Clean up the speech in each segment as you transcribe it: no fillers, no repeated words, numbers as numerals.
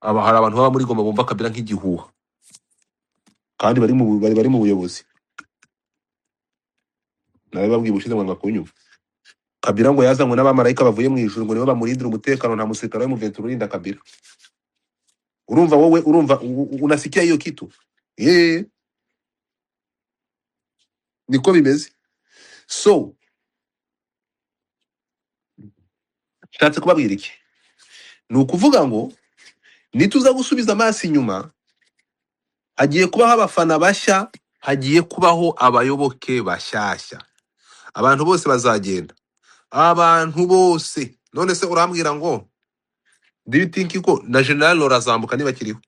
hari abantu baba muri Goma bumva Kabila nk'igihuha kandi bari mu buyobozi. Nawe babwiye ubushize ngo ngakunyumva. Kabila ngo yazanywe n'abamarayika bavuye mu ijuru ngo nibo bamurindira umutekano, nta musirikare wa M23 urinda Kabila. Urumva wowe unasikia hiyo kitu? Niko bimeze. So nshatse kubabwira iki? Ni ukuvuga ngo nituza gusubiza amaso inyuma, hagiye kubaho abafana bashya, hagiye kubaho abayoboke bashyashya. Abantu bose bazagenda, abantu bose. None se urambwira ngo do you think ko na General Laurent azambuka niba kiriho?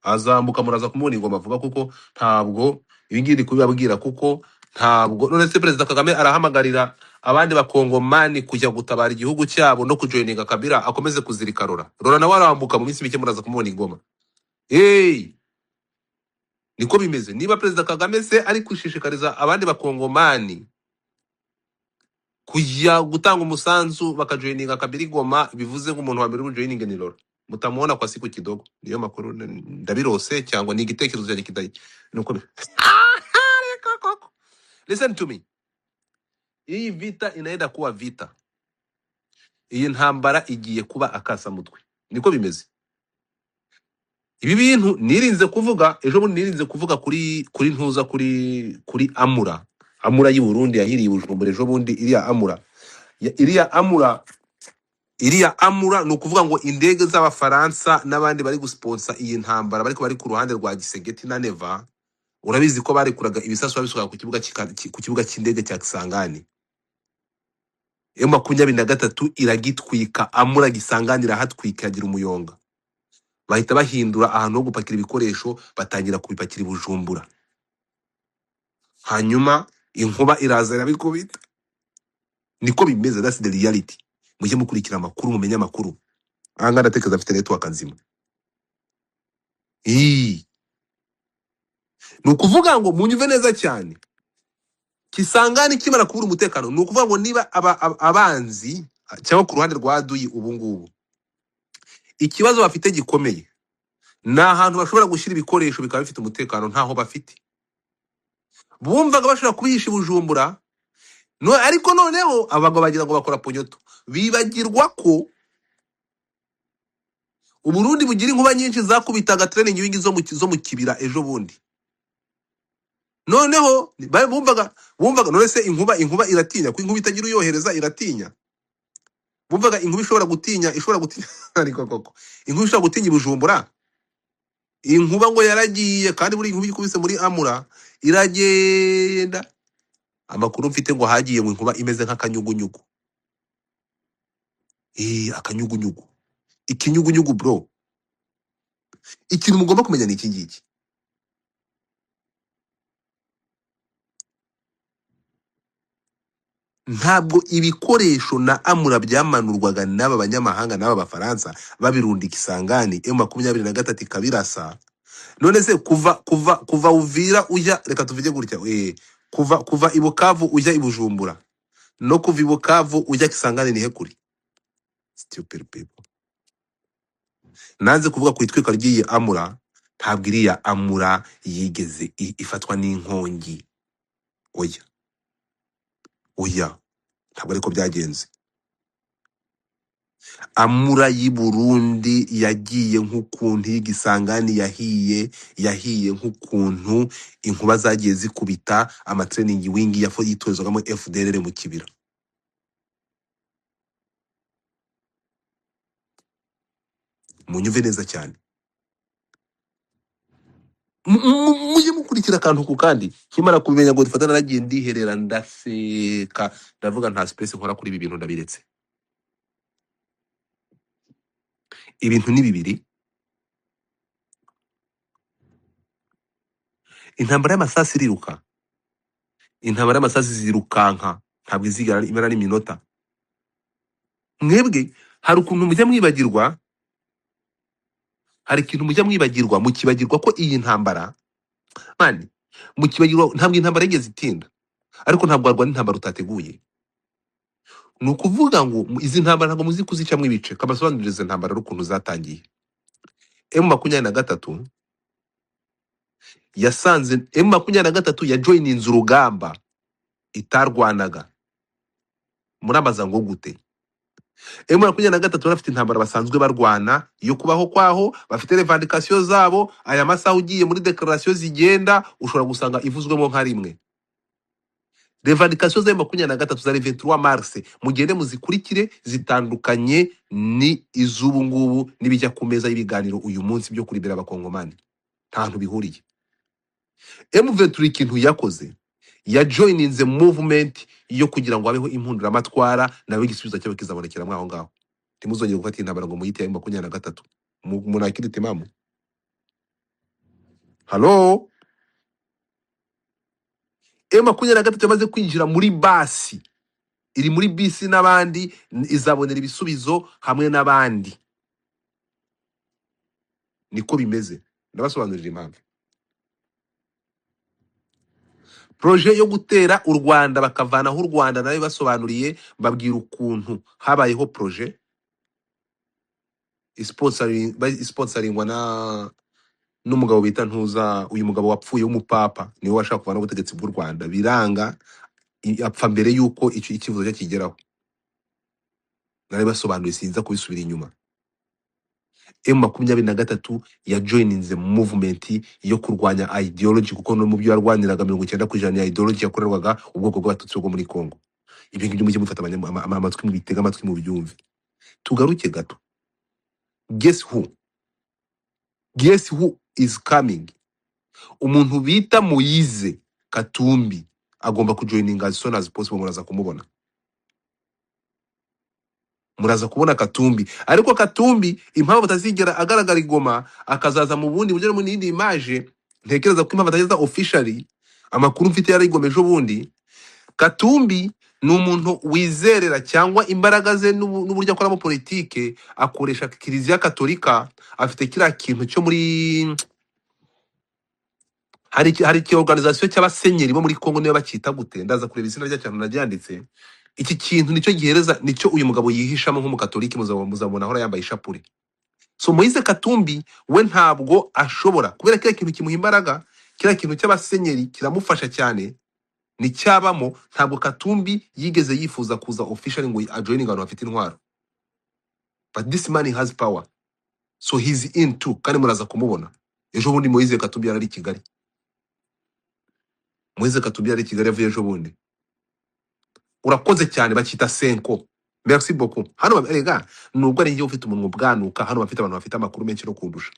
Azambuka, muraza kumubona ingoma avuga, kuko ntabwo ibingibi kubibabwira, kuko ntabwo. None se Perezida Kagame arahamagarira abandi bakongomani kujya gutabara igihugu cyabo no kujoininga Kabila, akomeze kuzirika Laurent nawe arambuka mu minsi mike, muraza kumubona ingoma. Niko bimeze. Niba Perezida Kagame se ari kwishishikariza abandi bakongomani kujya gutanga umusanzu bakajoininga Kabila igoma, bivuze ngo umuntu wa mbere ujoininga ni Laurent. Mutamuona kwa siku kidogo. Niyo makuru ndabirose, cyangwa ni igitekerezo cyanjye kidayi. Nuko listen to me. Iyi vita inaenda kuwa vita. Iyi ntambara igiye kuba akasa mutwe. Niko bimeze. Ibi bintu nirinze kuvuga, ejo bundi nirinze kuvuga kuri ntuza kuri Amura y'u Burundi yahiriye Bujumbura ejo bundi. Iriya Amura ni ukuvuga ngo indege z'Abafaransa n'abandi bari gusponsa iyi ntambara, bari ku ruhande rwa Gisegeti na Neva. Urabizi ko bari kuraga ibisasu babisuka ku kibuga cy'indege cya Kisangani. M23 iragitwika, Amura Gisangani irahatwika, yagira umuyonga. Bahita bahindura ahantu ho gupakira ibikoresho, batangira kubipakira i Bujumbura. Hanyuma inkuba iraza irabikubita. Niko bimeze. That's the reality. Mujye mukurikira amakuru, mumenye amakuru. Anga ndatekereza afite network nzima. Ni ukuvuga ngo munyuve neza cyane, Kisangani kimara kubura umutekano, ni ukuvuga ngo niba abanzi cyangwa ku ruhande rwa Aduyi ubu ngubu ikibazo bafite gikomeye, na ahantu bashobora gushyira ibikoresho bikaba bifite umutekano ntaho bafite. Bumvaga bashobora kubihisha i Bujumbura, ariko noneho abagabo bagira ngo bakora ponyoto, bibagirwa ko Uburundi bugira inkuba nyinshi zakubitaga training wing zo mu kibira ejo bundi. Noneho bumvaga none se inkuba iratinya, ko inkuba itagira uyohereza iratinya. Bumvaga inkuba ishobora gutinya ariko koko inkuba ishobora gutinya i Bujumbura. Inkuba ngo yaragiye, kandi buri inkuba ikubise muri Amura iragenda. Amakuru mfite ngo hagiye mu inkuba imeze nk'akanyugunyugu. Akanyugunyugu. Ikinyugunyugu bro. Ikintu mugomba kumenya ni iki ngiki. Ntabwo ibikoresho na Amura byamanurwaga n'aba banyamahanga n'aba Bafaransa babirunda Kisangani, M23 ikabirasa. None se kuva Uvira ujya, reka tuvuge gutya, kuva i Bukavu ujya i Bujumbura no kuva i Bukavu ujya Kisangani ni hekuri. Stupid people. Nanze kuvuga ku itwika ry'iyi Amura, ntabwo iriya Amura yigeze ifatwa n'inkongi. Oya, ntabwo ariko byagenze. Amura y'i Burundi yagiye nk'ukuntu y'Igisangani yahiye nk'ukuntu inkuba zagiye zikubita amatraining wing yitozwagamo FDLR mu kibira. Munyuve neza cyane. Mujye mukurikira akantu ku kandi. Kimara kubimenya ngo dufatana, nagiye ndiherera ndaseka, ndavuga nta space nkora kuri ibi bintu, ndabiretse. Ibintu ni bibiri. Intambara y'amasasi iriruka. Intambara y'amasasi zirukanka, ntabwo izigara imara n'iminota. Mwebwe hari ukuntu mujya mwibagirwa, hari ikintu mujya mwibagirwa, mukibagirwa ko iyi ntambara mukibagirwa, ntabwo intambara yigeze itinda, ariko ntabwo arwana intambara utateguye. Ni ukuvuga ngo izi ntambara ntabwo muzi kuzicamwe ibice. Kabasobanuririze intambara ukuntu zatangiye. M23 yasanze M23 yajoyininze urugamba itarwanaga. Murabaza ngo gute? M23 bafite intambara basanzwe barwana yo kubaho kwaho, bafite revendication zabo. Aya masaha ugiye muri declaration zigenda ushobora gusanga ivuzwemo nka rimwe. Revendication za M23 za 23 mars mugende muzikurikire, zitandukanye ni izubu ngubu nibijya ku meza y'ibiganiro uyu munsi byo kuribera abakongomani. Ntantu bihuriye. M23 ikintu yakoze ya joininze movement yo kugira ngo habeho impunduramatwara nawe igisubizo cyabo kizabonekera mwaho ngaho. Timuzongera gufata intambara ngo muyite M23 munakirite mamu. Hello, M23 yamaze kwinjira muri basi, iri muri bisi n'abandi, izabonera ibisubizo hamwe n'abandi. Niko bimeze. Ndabasobanurira impamvu. Projet yo gutera u Rwanda bakavanaho u Rwanda nawe basobanuriye, babwira ukuntu habayeho projet sponsoringwa na n'umugabo bita Ntuza, uyu mugabo wapfuye w'umupapa niwe washaka kuvana ubutegetsi bw'u Rwanda, biranga apfa mbere yuko icyo ikivuzo cyo kigeraho. Nawe basobanuriye sinza kubisubira inyuma. M23 ya joininze movement yo kurwanya ideology, kuko no mu byo yarwaniraga 90% ya ideology yakorerwaga ubwoko bw'abatutsi bwo muri Kongo. Ibyo ngibyo mujye mufata amatwi mu bitega amatwi mu byumve. Tugaruke gato. Guess who is coming? Umuntu bita Moise Katumbi agomba kujoininga as soon as possible. Muraza kubona Katumbi. Ariko Katumbi impamvu atazigera agaragara Igoma akazaza mu bundi buryo mu nindi image, ntekereza ko impamvu atageza officially amakuru mfite yari igomeje bundi. Katumbi ni umuntu wizerera cyangwa imbaraga ze n'uburyo akora mu politike, akoresha Kiliziya Katolika. Afite kira kintu cyo muri hari ki organisation cy'abasenyeri bo muri Kongo niyo bakita gute, ndaza kureba izina rya cyane naryanditse. Iki kintu nicyo gihereza, nicyo uyu mugabo yihishamo nk'umukatoliki, muzabona ahora yambaye ishapure. So Moise Katumbi we ntabwo ashobora, kubera kira kintu kimuha imbaraga, kira kintu cy'abasenyeri kiramufasha cyane, ni cyabamo. Ntabwo Katumbi yigeze yifuza kuza officially ngo ajoining abantu bafite intwaro, but this man has power, so he's in too. Kandi muraza kumubona ejo bundi. Moise Katumbi yari Kigali. Moise Katumbi yari Kigali avuye ejo bundi. Urakoze cyane, bakita Senko. Merci beaucoup. Hano barega nubwo ari ngiye ufite umuntu bwanuka, hano bafite abantu bafite amakuru menshi no kundusha.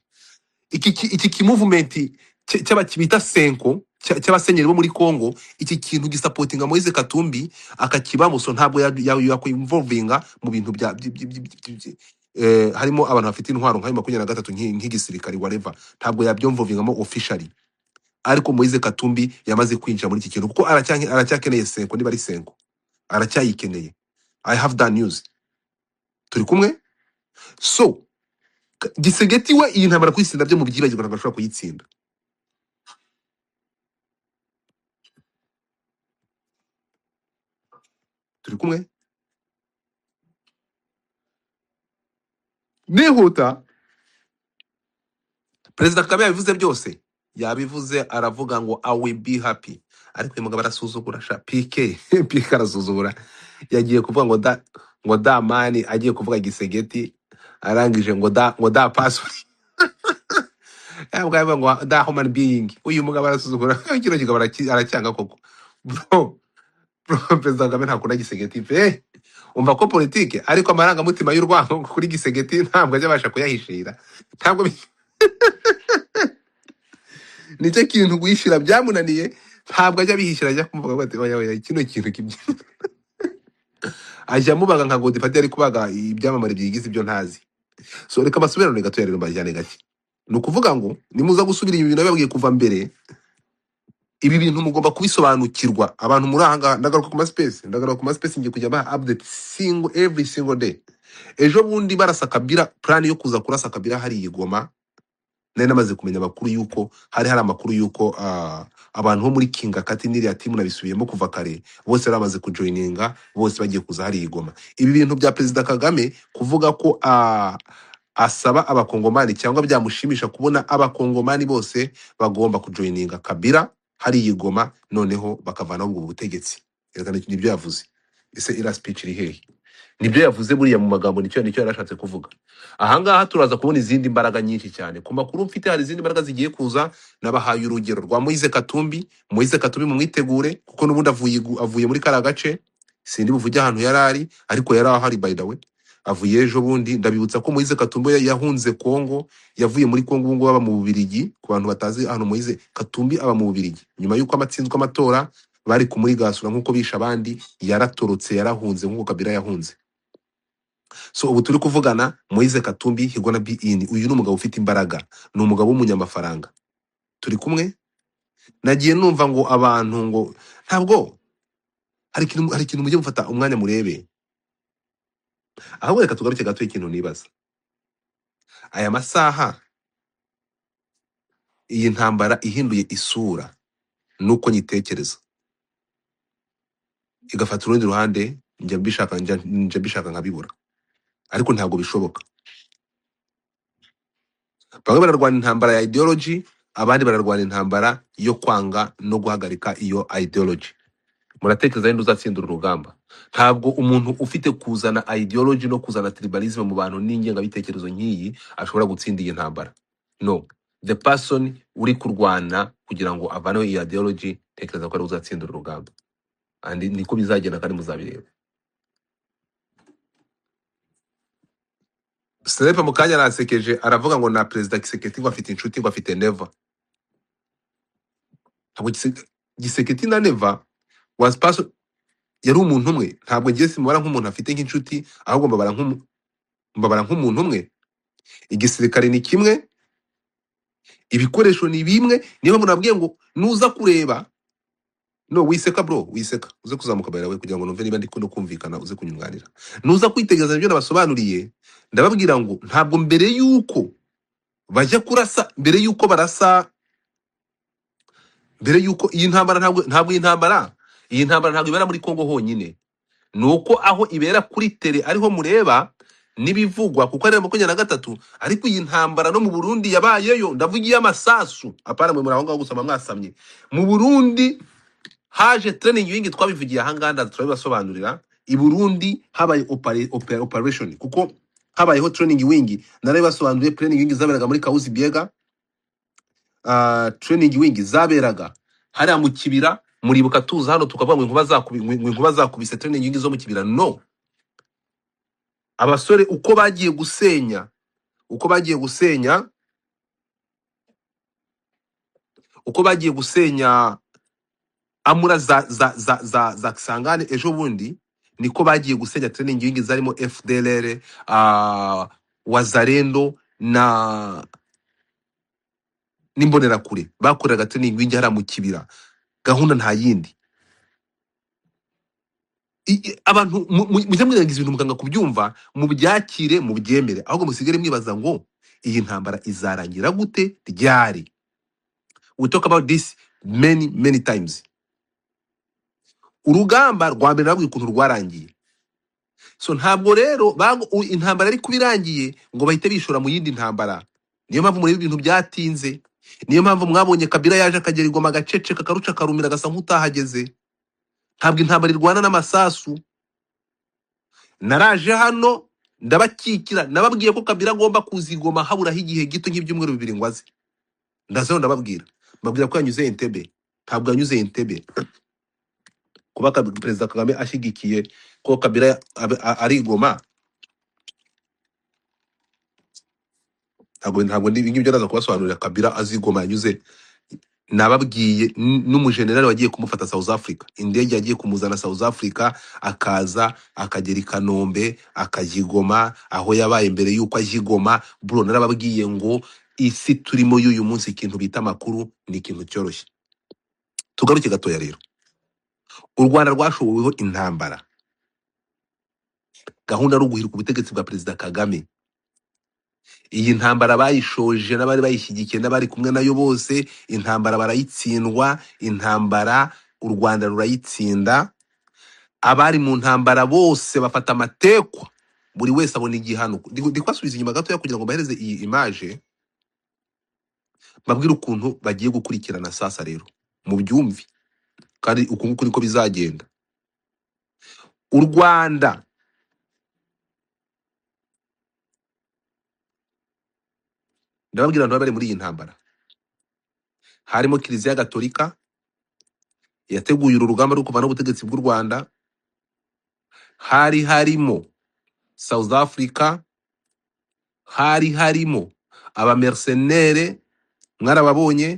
Iki movement cy'abakibita Senko cy'abasenyeri bo muri Kongo, iki kintu gisupportinga Moise Katumbi akakibamo. So ntabwo yakwiinvolvinga mu bintu bya harimo abantu bafite intwaro nka 23 nk'igisirikari whatever, ntabwo yabyomvovingamo officially. Ariko Moise Katumbi yamaze kwinjira muri iki kintu kuko aracyakeneye Senko. Niba ari Senko aracyayikeneye. I have that news. Turi kumwe? So Gisegeti we iyi ntambara kwisinda byo mu byibagirwa ntabwo ashobora kuyitsinda. Turi kumwe? Nihuta. Perezida Kagame yabivuze byose, yabivuze aravuga ngo I will be happy. Ariko uyu mugabo arasuzugura sha PK arasuzugura. Yagiye kuvuga ngo da mani, agiye kuvuga Gisegeti arangije ngo da password. Yabwa ngo da human being. Uyu mugabo arasuzugura. Kino kigabo aracyanga koko. Bro Perezida Kagame ntakunda Gisegeti pe. Umva ko politike ariko amarangamutima y'urwango kuri Gisegeti ntabwo ajya kuyahishira. Ntabwo nicyo kintu gwishira byamunaniye, ntabwo ajya bihishira, ajya kumvuga bati oya kino kintu kibyo. Ajya mubaga nka God Fati ari kubaga ibyamamare byigize ibyo ntazi. So reka basubirane gato yarero mbajyane gake. Nukuvuga ngo nimuza gusubira ibintu babwiye kuva mbere, ibi bintu mugomba kubisobanukirwa. Abantu muri ahanga ndagaruka ku ma space ngiye kujya ba update every single day. Ejo bundi barasa Kabila, plan yo kuza kurasa Kabila hari Igoma. Nari namaze kumenya amakuru yuko hari amakuru yuko abantu bo muri Kinga Kati n'iriya team nabisubiyemo kuva kare, bose baramaze kujoininga, bose bagiye kuza hari Igoma. Ibi bintu bya Perezida Kagame kuvuga ko asaba abakongomani cyangwa byamushimisha kubona abakongomani bose bagomba kujoininga Kabila hari yigoma noneho bakavanaho ubwo butegetsi. Yerekana nibyo yavuze. Ese ira speech iri hehe? Nibyo yavuze buriya mu magambo, nicyo yarashatse kuvuga. Ahangaha turaza kubona izindi mbaraga nyinshi cyane. Ku makuru mfite hari izindi mbaraga zigiye kuza, nabahaye urugero rwa Moise Katumbi. Moise Katumbi mumwitegure kuko nubundi avuye muri kara gace, sindi buvuge ahantu yarari, ariko yari ahari by the way. Avuye ejo bundi, ndabibutsa ko Moise Katumbi yahunze Kongo, yavuye muri Kongo ngo baba mu Bubirigi. Ku bantu batazi ahantu Moise Katumbi aba mu Bubirigi, nyuma yuko amatsinzwe amatora bari kumurigasura nkuko bisha abandi, yaratorotse yarahunze nkuko Kabila yahunze. So ubu turi kuvugana Moise Katumbi he gonna be in. Uyu ni umugabo ufite imbaraga, ni umugabo w'umunyamafaranga. Turi kumwe. Nagiye numva ngo abantu ngo ntabwo hari ikintu mujye mufata umwanya murebe. Ahubwo reka tugaruke gato ikintu nibaza. Aya masaha iyi ntambara ihinduye isura nuko nyitekereza, igafata urundi ruhande, njya mbishaka nkabibura, ariko ntabwo bishoboka. Bamwe bararwana intambara ya ideology, abandi bararwana intambara yo kwanga no guhagarika iyo ideology. Muratekereza yindi uzatsinda urugamba? Ntabwo umuntu ufite kuzana ideology no kuzana tribalism mu bantu n'ingenga bitekerezo nkiyi ashobora gutsinda iyi ntambara. No, the person uri kurwana kugira ngo avaneho iyi ideology, tekereza ko ari uzatsinda urugamba, and niko bizagenda kandi muzabireba. Sniper mukanya arasekeje aravuga ngo na President Kisekedi ngo afite inshuti ngo afite Neva. Ntabwo Kisekedi na Neva was person yari umuntu umwe. Ntabwo ngiye simubara nk'umuntu afite nk'inshuti, ahubwo mbabara nk'umuntu umwe. Igisirikare ni kimwe, ibikoresho ni bimwe. Niyo munabwiye ngo nuza kureba, no wiseka bro, wiseka uze kuzamuka bayira we kugira ngo numve niba ndi kumvikana, uze kunyunganira. Nuza kwitegereza ibyo nabasobanuriye, ndababwira ngo ntabwo mbere yuko bajya kurasa, mbere yuko barasa, mbere yuko iyi ntambara ntabwo iyi ntambara ntabwo ibera muri Kongo honyine, nuko aho ibera kuri tele ariho mureba nibivugwa kuko ari 23, ariko iyi ntambara no mu Burundi yabayeyo. Ndavugiye amasasu apana mwe muraho ngaho gusama mwasamye. Mu Burundi haje training wing, twabivugiye ahanganda turabibasobanurira. I Burundi habaye operation kuko habayeho training wing, narabibasobanuriye. Training wing zaberaga muri Kauzi Biega, training wing zaberaga hari mu Kibira. Muribuka tuza hano tukavuga ngo inkuba zakubise training wing zo mu Kibira. No, abasore uko bagiye gusenya amura za Kisangani ejo bundi, niko bagiye gusenya training wing zarimo FDLR, Wazalendo na nimbonera kure. Bakoreraga training wing hari mu Kibira, gahunda nta yindi. Abantu mujya mwirangiza ibintu mukanga kubyumva, mu byakire mu byemere, ahubwo musigare mwibaza ngo iyi ntambara izarangira gute ryari. We talk about this many times. Urugamba rwa mbere nabwo ukuntu rwarangiye. So ntabwo rero intambara ari kubirangiye ngo bahite bishora mu yindi ntambara. Niyo mpamvu muri ibintu byatinze, niyo mpamvu mwabonye Kabila yaje akagera igoma gacece kakaruca karumira gasa nk'utahageze. Ntabwo intambara irwana n'amasasu. Naraje hano ndabakikira, nababwiye ko Kabila agomba kuzigoma haburaho igihe gito nk'ibyumweru 2 ngwaze. Ndazaho ndababwira ko yanyuze Entebbe. Ntabwo yanyuze Entebbe. Kuba President Kagame ashigikiye ko Kabila ari goma, ntabwo ngibyo ndaza kubasobanurira. Kabila azigoma yanyuze. Nababwiye n'umujenerali wagiye kumufata South Africa, indege yagiye kumuzana South Africa, akaza akagera i Kanombe akajigoma aho yabaye mbere yuko ajigoma. Bro, narababwiye ngo isi turimo y'uyu munsi ikintu bita makuru ni ikintu cyoroshye. Tugaruke gatoya rero. U Rwanda rwashoweho intambara, gahunda yo guhirika ubutegetsi bwa President Kagame. Iyi ntambara bayishoje n'abari bayishyigikiye n'abari kumwe nayo bose. Intambara barayitsindwa, intambara u Rwanda rurayitsinda. Abari mu ntambara bose bafata amatekwa buri wese abona igihano. Ndi kwasubiza inyuma gatoya kugira ngo mbahereze iyi image, mbabwire ukuntu bagiye gukurikirana sasa. Rero mubyumve, kandi uku nguku niko bizagenda. U Rwanda ndababwira abantu bari muri iyi ntambara, harimo Kiliziya Gatolika yateguye uru rugamba rwo kuvana ubutegetsi bw'u Rwanda, hari harimo South Africa, hari harimo abamercenaire mwarababonye,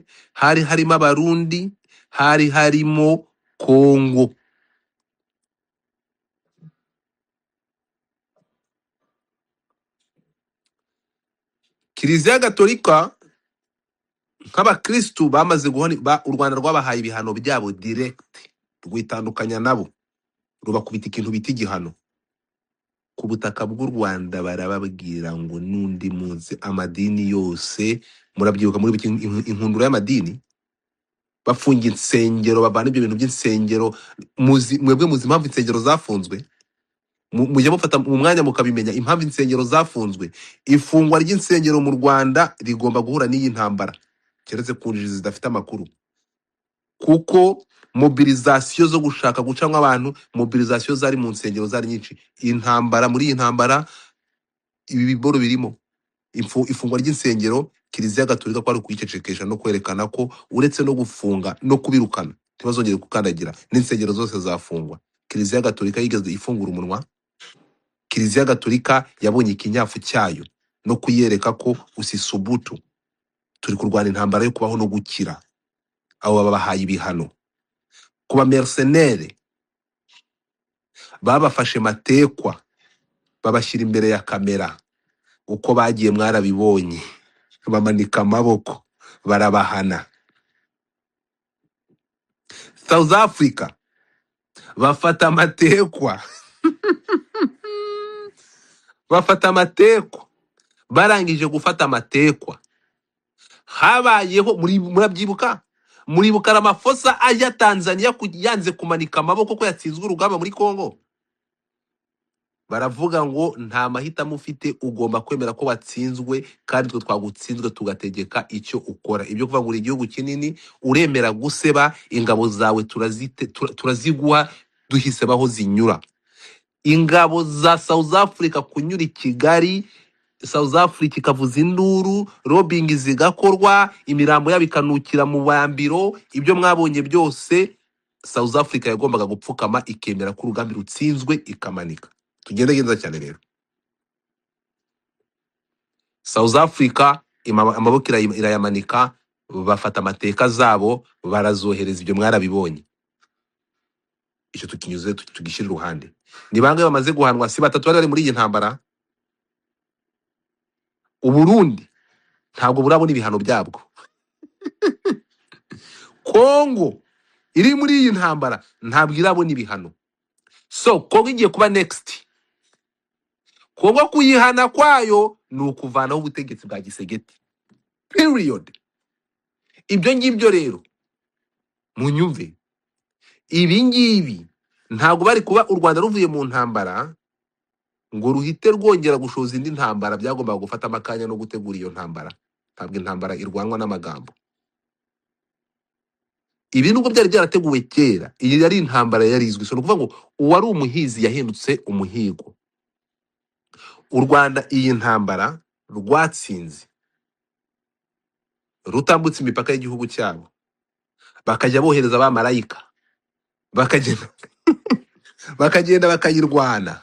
hari harimo abarundi, hari harimo Kongo. Kiliziya Gatolika nk'abakristu bamaze guhona u Rwanda rwabahaye ibihano byabo direct, rwitandukanya nabo, rubakubita ikintu bita igihano ku butaka bw'u Rwanda. Barababwira ngo n'undi munsi amadini yose, murabyibuka muri inkundura y'amadini, bafunga insengero, bavana ibyo bintu by'insengero. Mwebwe muzi impamvu insengero zafunzwe? Mujya mufata mu mwanya mukabimenya impamvu insengero zafunzwe. Ifungwa ry'insengero mu Rwanda rigomba guhura n'iyi ntambara, keretse ku njiji zidafite amakuru, kuko mobilisation zo gushaka gucamwa abantu, mobilisation zari mu nsengero zari nyinshi. Intambara, muri iyi ntambara ibi biboro birimo ifungwa ry'insengero. Kiliziya Gatolika kwari kuyicecekesha no kwerekana ko uretse no gufunga no kubirukana ntibazongere gukandagira, n'insengero zose zafungwa. Kiliziya Gatolika yigeze ifungura umunwa. Kiliziya Gatolika yabonye ikinyafu cyayo no kuyereka ko usisubutu, turi kurwana intambara yo kubaho no gukira. Abo babahaye ibihano. Kuba mercenaire babafashe matekwa, babashyira imbere ya kamera, uko bagiye mwarabibonye, bamanika amaboko, barabahana. South Africa bafata amatekwa bafata amatekwa. Barangije gufata amatekwa, habayeho murabyibuka, muribuka Ramaphosa ajya Tanzania yanze kumanika amaboko ko yatsinzwe urugamba muri Kongo. Baravuga ngo nta mahitamo ufite, ugomba kwemera ko watsinzwe, kandi twe twagutsinzwe tugategeka icyo ukora. Ibyo kuvuga ngo uri igihugu kinini, uremera guseba, ingabo zawe turaziguha duhise baho zinyura. Ingabo za South Africa kunyura i Kigali, South Africa ikavuza induru, robbing zigakorwa, imirambo yabo ikanukira mu bambiro. Ibyo mwabonye byose, South Africa yagombaga gupfukama ikemera ko urugamba rutsinzwe ikamanika. Tugende genza cyane rero. South Africa amaboko irayamanika, bafata amateka zabo, barazohereza. Ibyo mwarabibonye. Icyo tukinyuze tugishyira iruhande. Ni bangahe bamaze guhanwa? Si batatu bari muri iyi ntambara. Uburundi ntabwo burabona ibihano byabwo. Kongo iri muri iyi ntambara ntabwo irabona ibihano. So Kongo igiye kuba next. Kongo kuyihana kwayo ni ukuvanaho ubutegetsi bwa Gisegeti. Period. Ibyo ngibyo rero munyumve, ibi ngibi ntabwo bari kuba u Rwanda ruvuye mu ntambara ngo ruhite rwongera gushoza indi ntambara. Byagombaga gufata amakanya no gutegura iyo ntambara. Ntabwo intambara irwanwa n'amagambo. Ibi nubwo byari byarateguwe kera, iyi yari intambara yarizwe. So nukuvuga ngo uwari umuhizi yahindutse umuhigo. U Rwanda iyi ntambara rwatsinze, rutambutse imipaka y'igihugu cyabo, bakajya bohereza abamarayika, bakagenda bakayirwana.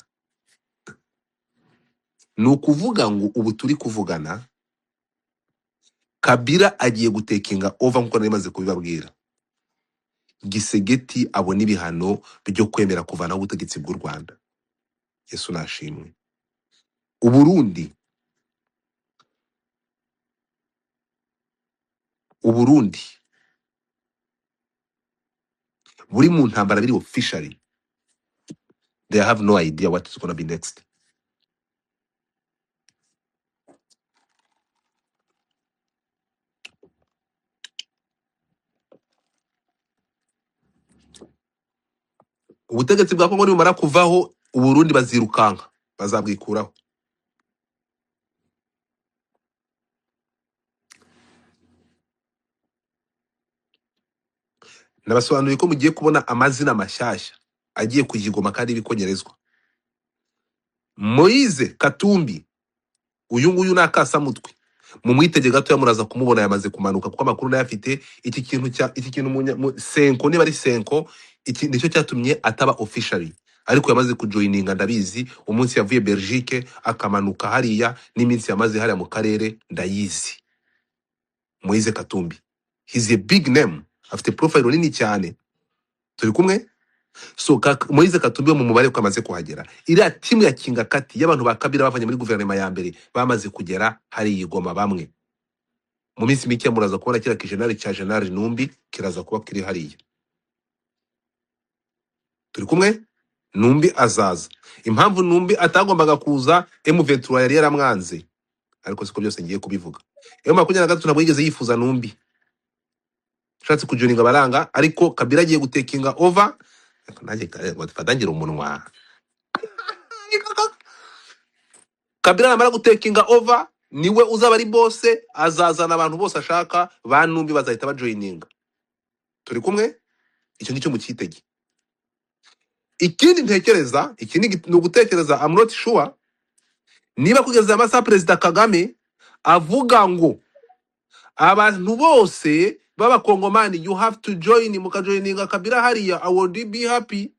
Ni ukuvuga ngo ubu turi kuvugana, Kabila agiye gutekinga over nkuko nari maze kubibabwira. Gisegeti abona ibihano byo kwemera kuvanaho ubutegetsi bw'u Rwanda. Yesu nashimwe. Uburundi buri mu ntambara biri officially. They have no idea what is going to be next. Ubutegetsi bwa Kongo nibumara kuvaho, Uburundi bazirukanka. bazabwikuraho. Nabasobanuriye ko mugiye kubona amazina mashyashya agiye kuyigoma kandi bikonyerezwa. Moise Katumbi, uyu nguyu nakasamutwe, mumwitege gato muraza kumubona yamaze kumanuka kuko amakuru nayo afite. Iki kintu Senko, niba ari Senko, iki nicyo cyatumye ataba officially, ariko yamaze kujoininga ndabizi. Umunsi yavuye Belgique akamanuka hariya, n'iminsi yamaze hariya mu karere ndayizi. Moise Katumbi, he's a big name, afite profile nini cyane. Turi kumwe? So Moise Katumbi mu mubare ko amaze kuhagera. Iriya timu ya Kinga Kati y'abantu ba Kabila bavanye muri guverinoma ya mbere bamaze kugera hari igoma bamwe. Mu minsi mike muraza kubona kira kijenari cya General Numbi kiraza kuba kiri hariya. Turi kumwe? Numbi azaza. Impamvu Numbi atagombaga kuza, M23 yari yaramwanze, ariko siko byose ngiye kubivuga. M23 ntabwo yigeze yifuza Numbi, shatse kujoninga baranga, ariko Kabila agiye gutekinga over. Nanjye batangira umunwa. Kabila namara gutekinga over, niwe uzaba ari bose, azazana abantu bose ashaka, ba Numbi bazahita bajoininga. Turi kumwe? Icyo ngicyo mu cyitege. Ikindi ntekereza, ikindi ni ugutekereza, I'm not sure niba kugeza amasaha Perezida Kagame avuga ngo abantu bose b'abakongomani you have to join, mukajoininga Kabila hariya, I will be happy.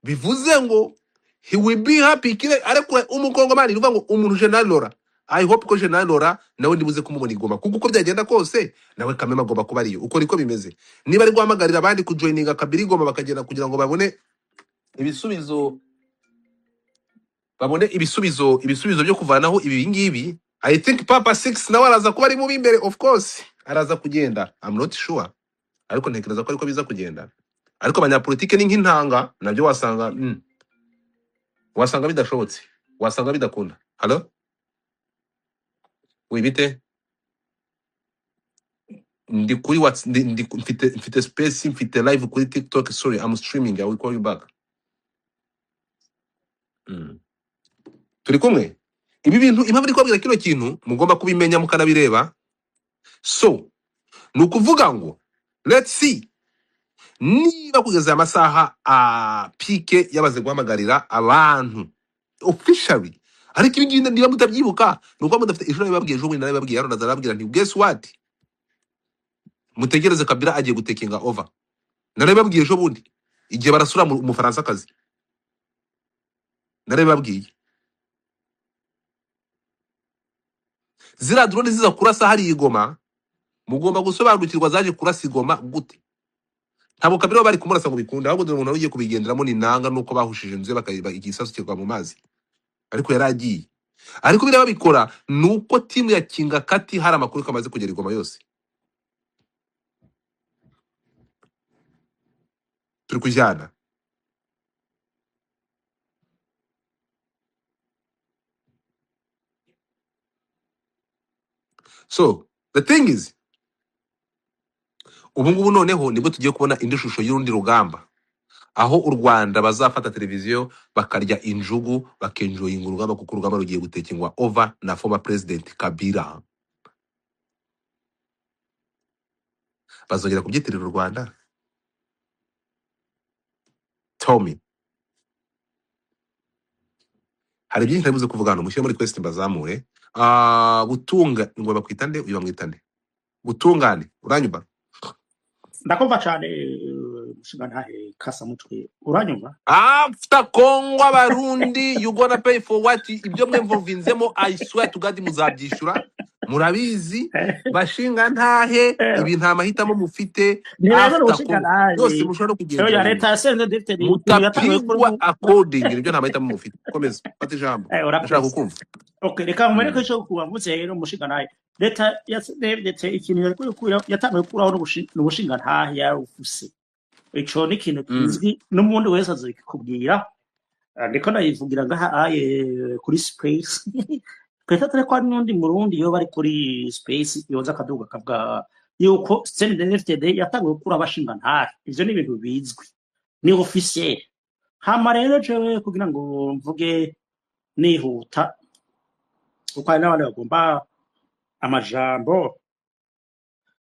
Bivuze ngo he will be happy kile ariko umukongomani ruvuga ngo umuntu General Lora. I hope ko General Lora nawe ndibuze kumubona igoma, kuko uko byagenda kose nawe Kamema agomba kuba ariyo. Uko niko bimeze. Niba ari guhamagarira abandi kujoininga Kabila igoma bakagenda kugira ngo babone ibisubizo, ibisubizo byo kuvanaho ibi ngibi. I think Papa 6 nawe araza kuba ari mu bimbere, of course araza kugenda, I'm not sure, ariko ntekereza ko ariko biza kugenda. Ariko abanyapolitike ni nk'intanga, nabyo wasanga bidashobotse, wasanga bidakunda. Hello, wibite ndi kuri mfite space, mfite live kuri TikTok. Sorry, I'm streaming, I will call you back. Turi kumwe? Ibi bintu impamvu ndi kubabwira kino kintu mugomba kubimenya mukanabireba. So nukuvuga ngo let's see niba kugeza amasaha pike yabaze guhamagarira abantu officially. Ariko ibi ngibi niba mutabyibuka nuko mudafite ejo nababwiye, ejo bundi nababwiye, yaro nazarabwira nti guess what, mutegereze Kabila agiye gutekinga over. Narababwiye ejo bundi igihe barasura mu Faransa kazi, narababwiye zira drone ziza kurasa hari igoma, mugomba gusobanukirwa zaje kurasa igoma gute. Ntabwo Kabila bari kumurasa ngo bikunda, ahubwo umuntu ugiye kubigenderamo ni nanga nuko bahushije nze bakayiba igisasu kirwa mu mazi, ariko yaragiye. Ariko bira babikora nuko timu ya Kinga Kati hari amakuru kamaze kugera igoma yose. Turi kujyana. So the thing is, ubu ngubu noneho nibwo tugiye kubona indi shusho y'urundi rugamba, aho u Rwanda bazafata televiziyo bakarya injugu bakenjoyinga urugamba, kuko urugamba rugiye gutekingwa over na former president Kabila. Bazongera kubyitirira u Rwanda? Tell me. Hari byinshi nabuze kuvuga hano, mushyire muri quest mbazamure. Butunga ngo bakwitande, uyu bamwitande Butungane, uranyumva? Ndakumva cyane mushinga ntahe Kasamutwe, uranyumva? After Congo Abarundi you gonna pay for what ibyo mwe mvuvinzemo, I swear to God muzabyishura, murabizi bashinga ntahe ibi nta mahitamo mufite. After Congo yose mushobora kugenda ya leta yasenze difite mutapigwa according ibyo nta mahitamo mufite. Komeza fata ijambo, ndashaka kukumva. Okay, reka mwereke cyo kubavuze rero mushinga ntahe leta yasenze ikintu yatangiye kuraho n'ubushinga ntahe yarufuse. Ico ni ikintu kizwi n'umuntu wese azikubwira, ndiko nayivugira ngahaye kuri space. Kwetatre kwa n'undi murundi yo bari kuri space yoza akaduga kabwa yuko CNDD-FDD yatangiye gukura abashinga ntahe. Ivyo ni ibintu bizwi, ni officiel. Hama rero jewe kugira ngo mvuge nihuta kuko hari n'abandi bagomba amajambo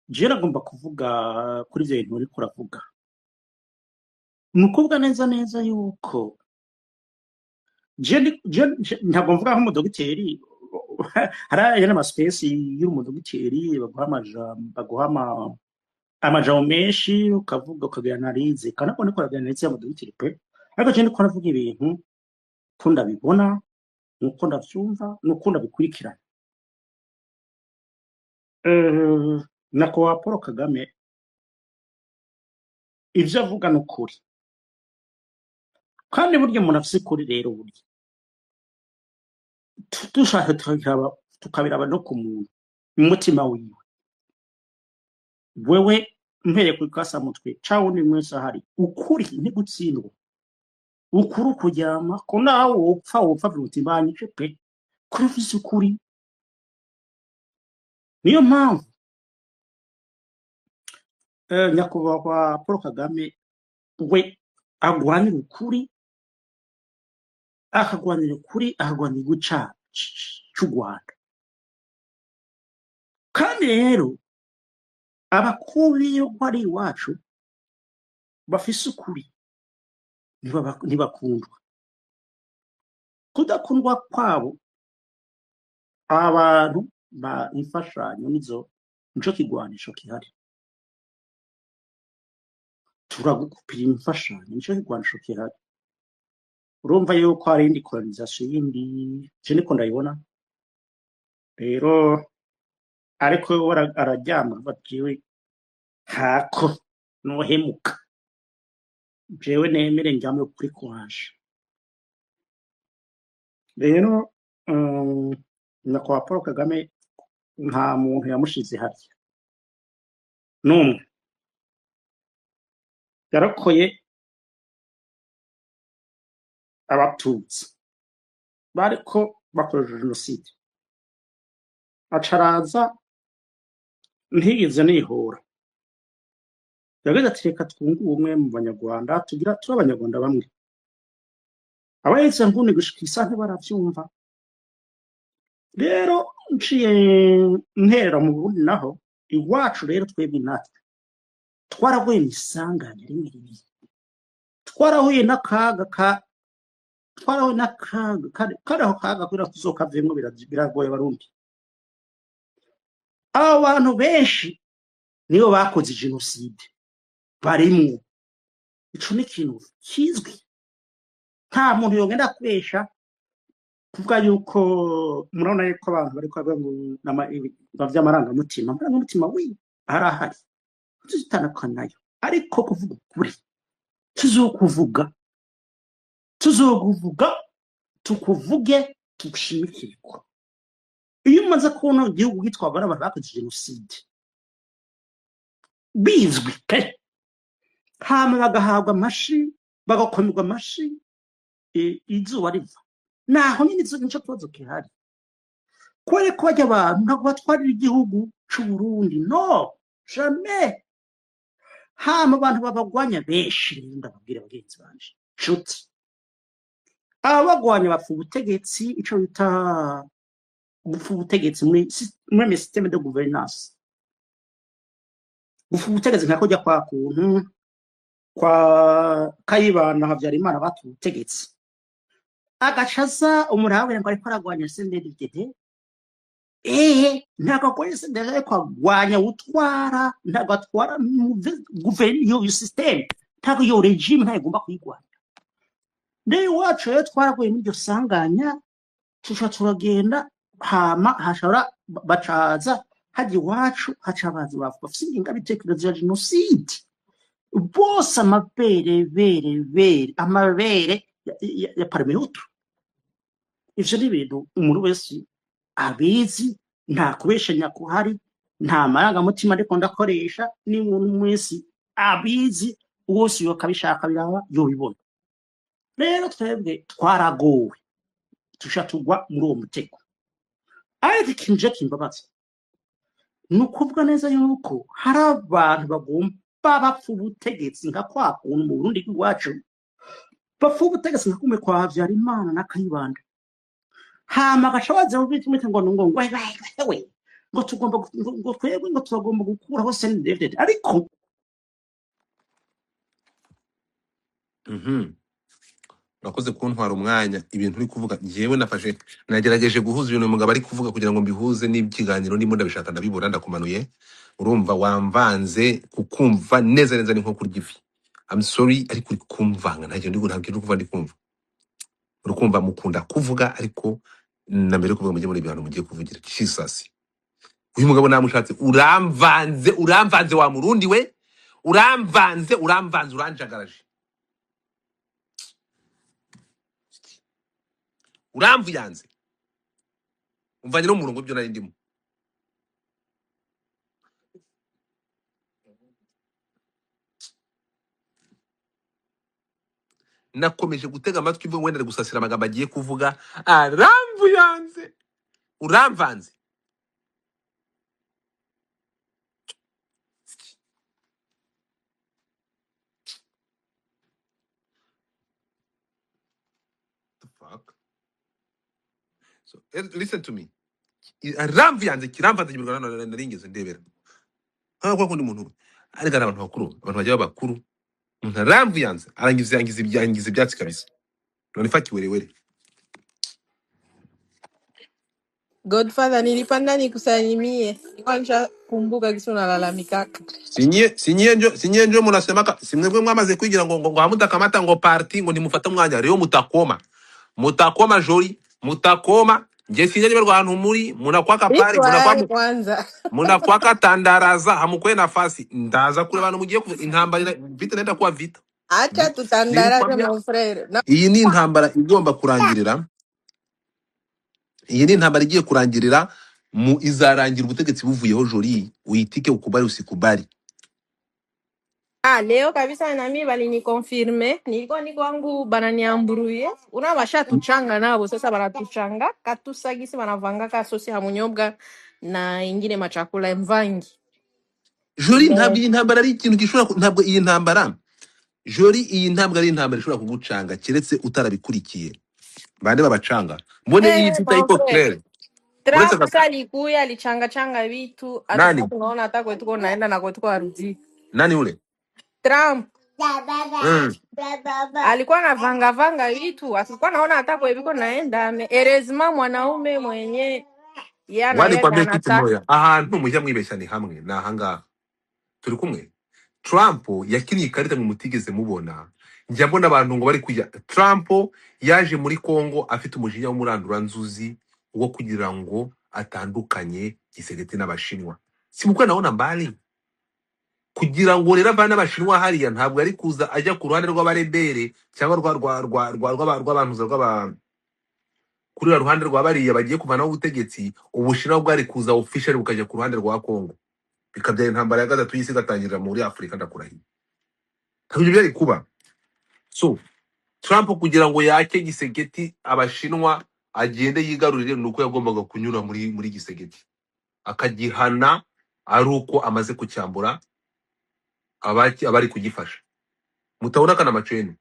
je nagomba kuvuga kuri ivyo bintu uriko uravuga ni ukuvuga neza neza yuko ntabwo mvuga nk'umudogiteri hari ayandi amasipesi y'umudogiteri baguha amajambo menshi ukavuga ukagira analize kandi ko ndiko aragira analize y'umudogiteri pe ariko je ndiko ndavuga ibintu ko ndabibona nuko ndavyumva nuko ndabikurikirana nyakubahwa Paul Kagame ivyo avuga ni ukuri kandi burya umuntu afise ukuri rero burya dushaka tukabiraba no ku muntu mu mutima wiwe wewe mpereye ku kasamutwe ca wundi mwese ahari ukuri ntigutsindwa ukuri kuryama ko nawe wopfa vyutimbanyije pe kuri ufise ukuri niyo mpamvu nyakubahwa Paul Kagame we agwanira ukuri akagwanira ukuri akagwanira guca c'u Rwanda kandi rero abakuru iyo ari iwacu bafise ukuri ntibakundwa kudakundwa kwabo abantu ba imfashanyo nico kigwanisho kihari turagukupira imfashanyo nico kigwanisho kihari urumva yuko hari indi colonisation yindi je niko ndayibona rero ariko araryama batiwe hako nohemuka jewe nemere njamwe kuri kwanje rero nyakubahwa Paul Kagame nta muntu yamushize harya n'umwe yarakoye abatutsi bariko bakoresheje jenoside acaraza ntigeze nihora yagize ati reka twunge ubumwe mu banyarwanda turi abanyarwanda bamwe abayetse nguni gushika isa ntibaravyumva rero nciye ntera mu Burundi naho iwacu rero twebwe natwe twarahuye n'isanganya rimwe rimwe twarahuye n'akaga kandi aho kaga kubera kuzokavemwo biragoye Barundi abo bantu benshi nibo bakoze jenoside barimwo ico ni ikintu kizwi nta muntu yogenda kubesha kuvuga yuko murabona yuko abantu bariko bavuga ngo amarangamutima wi arahari tuzitandukanayo ariko kuvuga ukuri tuzokuvuga tukuvuge tugushimikirwa iyo umaze kubona igihugu gitwarwa n'abantu bakoze jenoside bizwi pe hama bagahabwa amashi bagakomerwa amashi izuba riva naho nyine nico kibazo kihari kubera ko bajya abantu ntabwo batwarira igihugu c'u Burundi no jamais hama abantu babagwanya benshi ndababwira bagenzi banje nshuti abagwanya bapfa ubutegetsi ico bita gupfa ubutegetsi muri systeme de gouvernance gupfa ubutegetsi nkako jya kwa kuntu kwa Kayibana Habyarimana batu ubutegetsi agacaza umurawe ngo ariko aragwanya CNDD ntabwo akora CNDD kwagwanya utwara ntabwo atwara guverinoma yo system ntabwo yo regime ntabwo igomba kuyigwanya rero wacu rero twaraguye n'iryo sanganya turagenda hama hashobora bacaza haji iwacu haca abazi bafise ingabitekerezo ya jenoside bose amabere ya parmehutu ivyo ni ibintu umuntu wese abizi nta kubeshanya kuhari nta marangamutima ariko ndakoresha ni umuntu wese abizi wose yokabishaka biraba yobibona rero twebwe twaragowe tugwa muri uwo mutego ariko ikintu je kimbabaza ni ukuvuga neza yuko hari abantu bagomba bapfa ubutegetsi nka kwa kuntu mu Burundi bw'iwacu bapfa ubutegetsi nka kumwe kwa Habyarimana na Kayibanda hama agaca baza mu bitumite ngo we ngo tugomba ngo twebwe ngo turagomba gukuraho CNDD-FDD ariko urakoze kuntwara umwanya ibintu uri kuvuga jewe nagerageje guhuza ibintu umugabo ari kuvuga kugira ngo mbihuze n'ikiganiro ndimo ndabishaka ndabibura ndakumanuye urumva wamvanze kukumva neza neza ni nko kurya ifi I'm sorry ariko uri kumvanga ntabwo ndi kuva ndi kumva urukumva mukunda kuvuga ariko na mbere yo kuvuga mujye muri ibintu mugiye kuvugira Jesus uyu mugabo namushatse uramvanze wa murundi we uramvanze uranjagaraje uramvuyanze umvanye no mu murongo byo nari ndimo nakomeje gutega amatwi mvuga wenda gusasira amagambo agiye kuvuga aramvuyanze uramvanze the fuck. So listen to me aramvuyanze kiramvanze kibirwa naringeze ndebera kwa kundi muntu ari gara abantu bakuru abantu bajya bakuru umuntu aramvuyanze arangiza ibyatsi kabisa none faki werewere Godfather, nilipanda nikusalimie. Kwanza kumbuka kisu nalalamikaka. sinye njo munasemaka simwebwe mwamaze kwigira ngo hamutakamata ngo party ngo nimufata mwanya rero mutakoma jori mutakoma nje sinye niberwa ahantu muri munakwaka pari munakwaka tandaraza hamukwe nafasi ndaza kure abantu mugiye intambara vita nenda kuwa vita acha tutandaraze mon frere. Iyi ni intambara igomba kurangirira igiye kurangirira mu izarangira ubutegetsi buvuyeho jori uyitike ukubari usikubari. Leo kabisa na mimi balinikonfirme nilikuwa niko wangu bananiamburuye unabasha tuchanga nabo sasa banatuchanga katusagisi banavanga ka sosi hamunyobwa na ingine machakula mvangi Jori ntabwo iyi ntambara ari ikintu gishobora ntabwo iyi ntambara Jori iyi ntambara ari intambara ishobora kugucanga keretse utarabikurikiye bande babacanga mbone iyi tita iko claire Trump alikuya alichanga vitu hata tunaona hata kwetu tuko naenda na kwetu kwa rudi nani ule Trump alikuwa anavanga vitu asikuwa naona hata kwa hivyo naenda erezima mwanaume mwenye yana wali kwa kitu moya ahantu mujya mwibeshya ni hamwe na hanga turi kumwe Trump yakiniye ikarita mu mutigeze mubona njya mbona abantu ngo bari kujya Trump yaje muri Kongo afite umujinya w'umurandura nzuzi wo kugira ngo atandukanye Gisegeti n'abashinwa simukwe naona mbali kugira ngo rero abana bashinwa hariya ntabwo ari kuza ajya ku ruhande rw'abarebere cyangwa rw'abantu kuri ruhande rw'abariya bagiye kuvana ubutegetsi ubushinwa bwari kuza official bukajya ku ruhande rwa Kongo bikabyara intambara ya gatatu y'isi gatangirira muri Afrika ndakurahiye ntabwo byari kuba. So Trump kugira ngo yake Gisegeti abashinwa agende yigarurire nuko yagombaga kunyura muri Gisegeti akagihana ari uko amaze kucyambura abari kugifasha mutabona kana macene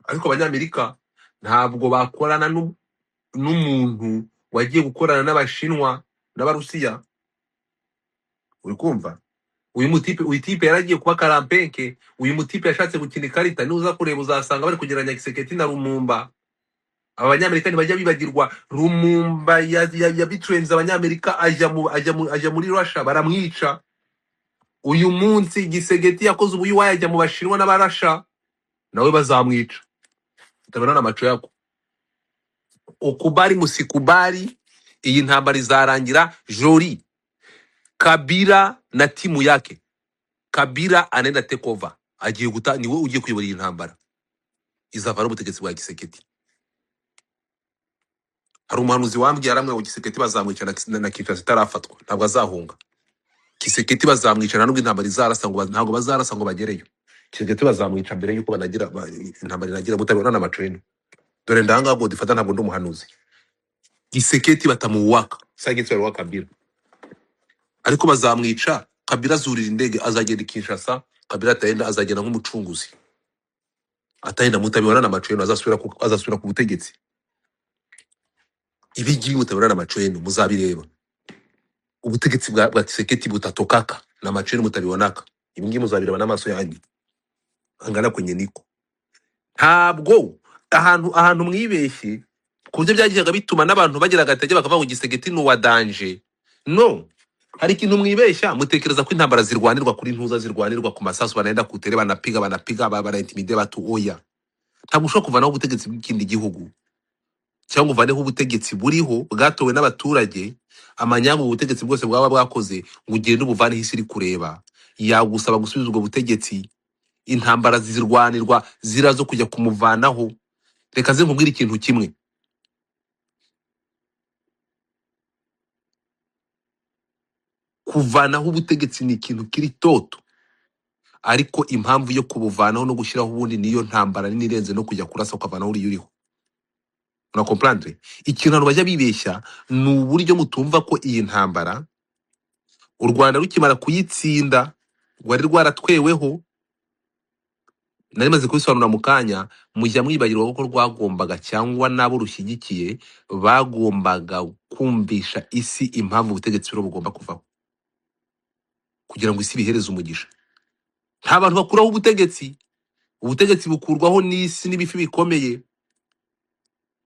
ariko abanyamerika ntabwo bakorana n'umuntu wagiye gukorana n'abashinwa n'abarusiya uri kumva uyu mutipe yaragiye kuba karampenke uyu mutipe yashatse gukina ikarita nuza kureba uzasanga bari kugeranya Gisegeti na Lumumba. Abanyamerika ntibajya bibagirwa Lumumba ya bitrenze abanyamerika ajya muri Russia baramwica. Uyu munsi Gisegeti yakoze ubuyi wajya mu bashinwa n'abarasha nawe bazamwica. Utabona n'amaco yako ukubari musikubari iyi ntambara izarangira jori Kabila na timu yake Kabila anaenda take over agiye guta niwe ugiye kuyobora iyi ntambara izavara ubutegetsi bwa Gisegeti. Hari umuhanuzi wambwiye aramwe ngo Gisegeti bazamwica na Kinshasa itarafatwa ntabwo azahunga. Gisegeti bazamwica nubwo intambara izarasa ngo ntabwo bazarasa ngo bagereyo. Gisegeti bazamwica mbere yuko banagira intambara inagira butabona n'amacene. Dore ndanga ngo difata ntabwo ndo muhanuzi. Gisegeti batamuwaka sagetse wa Kabila ariko bazamwica. Kabila azurira indege azagenda Kinshasa. Kabila atagenda azagenda nk'umucunguzi atagenda mutabibona n'amacene azasubira ku butegetsi. ibigi mutabona na macho yenu muzabireba ubutegetsi bwa Tshisekedi butatokaka na macho yenu mutabibonaka ibingi muzabireba n'amaso yanyu angana kwenye niko ntabwo ahantu mwibeshye kubyo byagihaga bituma n'abantu bagira agatege bakavuga ngo Gisegeti ni uwa danje no hari ikintu mwibeshya mutekereza ko intambara zirwanirwa kuri ntuza zirwanirwa ku masasu banaenda kutere banapiga baraintimide batu oya ntabwo ushobora kuvanaho ubutegetsi bw'ikindi gihugu cyangwa uvaneho ubutegetsi buriho bwatowe n'abaturage amanyangu ubutegetsi bwose bwaba bwakoze ngo ugende ubuvaneho isi iri kureba yagusaba gusubiza ubwo butegetsi intambara zirwanirwa zirazo kujya kumuvanaho reka ze nkubwira ikintu kimwe kuvanaho ubutegetsi ni ikintu kiri toto ariko impamvu yo kubuvanaho no gushyiraho ubundi niyo ntambara nini irenze no kujya kurasa ukavanaho uri uriho una comprendre ikintu abantu bajya bibeshya ni uburyo mutumva ko iyi ntambara u Rwanda rukimara kuyitsinda rwari rwaratweweho nari maze kubisobanura mu kanya mujya mwibagirwa ko rwagombaga cyangwa nabo rushyigikiye bagombaga kumvisha isi impamvu ubutegetsi buro bugomba kuvaho kugira ngo isi bihereze umugisha nta bantu bakuraho ubutegetsi bukurwaho n'isi n'ibifi bikomeye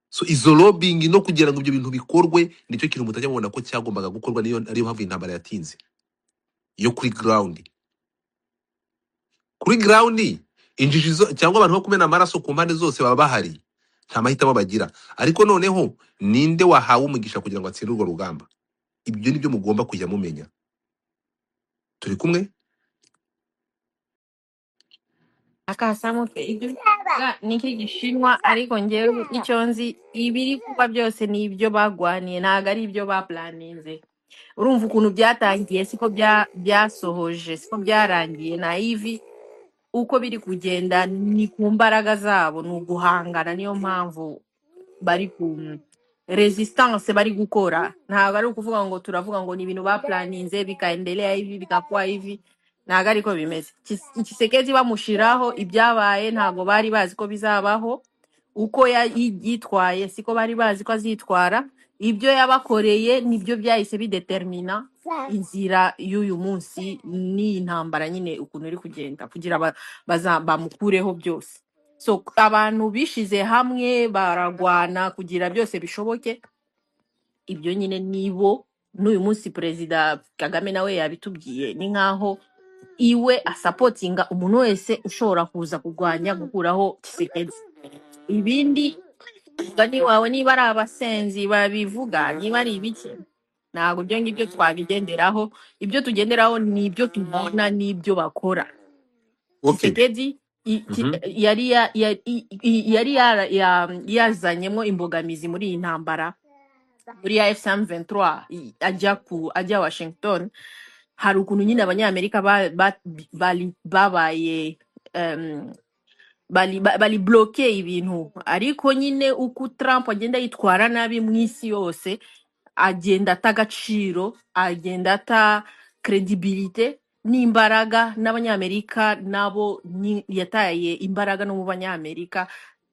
so izo lobbying no kugira ngo ibyo bintu bikorwe nicyo kintu mutajya mubona ko cyagombaga gukorwa ariyo mpamvu intambara yatinze yo kuri ground injiji cyangwa abantu bo kumena amaraso ku mpande zose baba bahari nta mahitamo bagira ariko noneho ninde wahawe umugisha kugira ngo atsinde urwo rugamba ibyo nibyo mugomba kujya mumenya turi kumwe akasamo ibyo niki gishinwa ariko ngewe icyo nzi ibiri kuba byose ni ibyo bagwaniye ntago ari ibyo baplaninze urumva ukuntu byatangiye siko byasohoje siko byarangiye na ivi uko biri kugenda ni ku mbaraga zabo ni uguhangana niyo mpamvu bari ku resistance bari gukora ntago ari ukuvuga ngo turavuga ngo ni ibintu baplaninze bikaendelea hivi bikakuwa hivi ntago ariko bimeze Tshisekedi bamushiraho ibyabaye ntago bari bazi ko bizabaho uko yitwaye siko bari bazi ko azitwara ibyo yabakoreye nibyo byahise bidetermina inzira y'uyu munsi ni intambara nyine ukuntu iri kugenda kugira bamukureho byose so abantu bishize hamwe baragwana kugira byose bishoboke ibyo nyine nibo n'uyu munsi Perezida Kagame nawe yabitubwiye ni nkaho iwe asapotinga umuntu wese ushobora kuza kurwanya gukuraho Tshisekedi ibindi gani wawe niba ari abasenzi babivuga niba ari ibiki ntabwo ibyo ngibyo twabigenderaho ibyo tugenderaho ni ibyo tubona n'ibyo bakora Tshisekedi yari yazanyemo imbogamizi muri iyi ntambara muri ya F23 ajya Washington hari ukuntu nyine abanyamerika babaye bali bloke ibintu ariko nyine uko Trump agenda yitwara nabi mu isi yose agenda atagaciro agenda ata credibility n'imbaraga n'abanyamerika nabo yataye imbaraga no mu banyamerika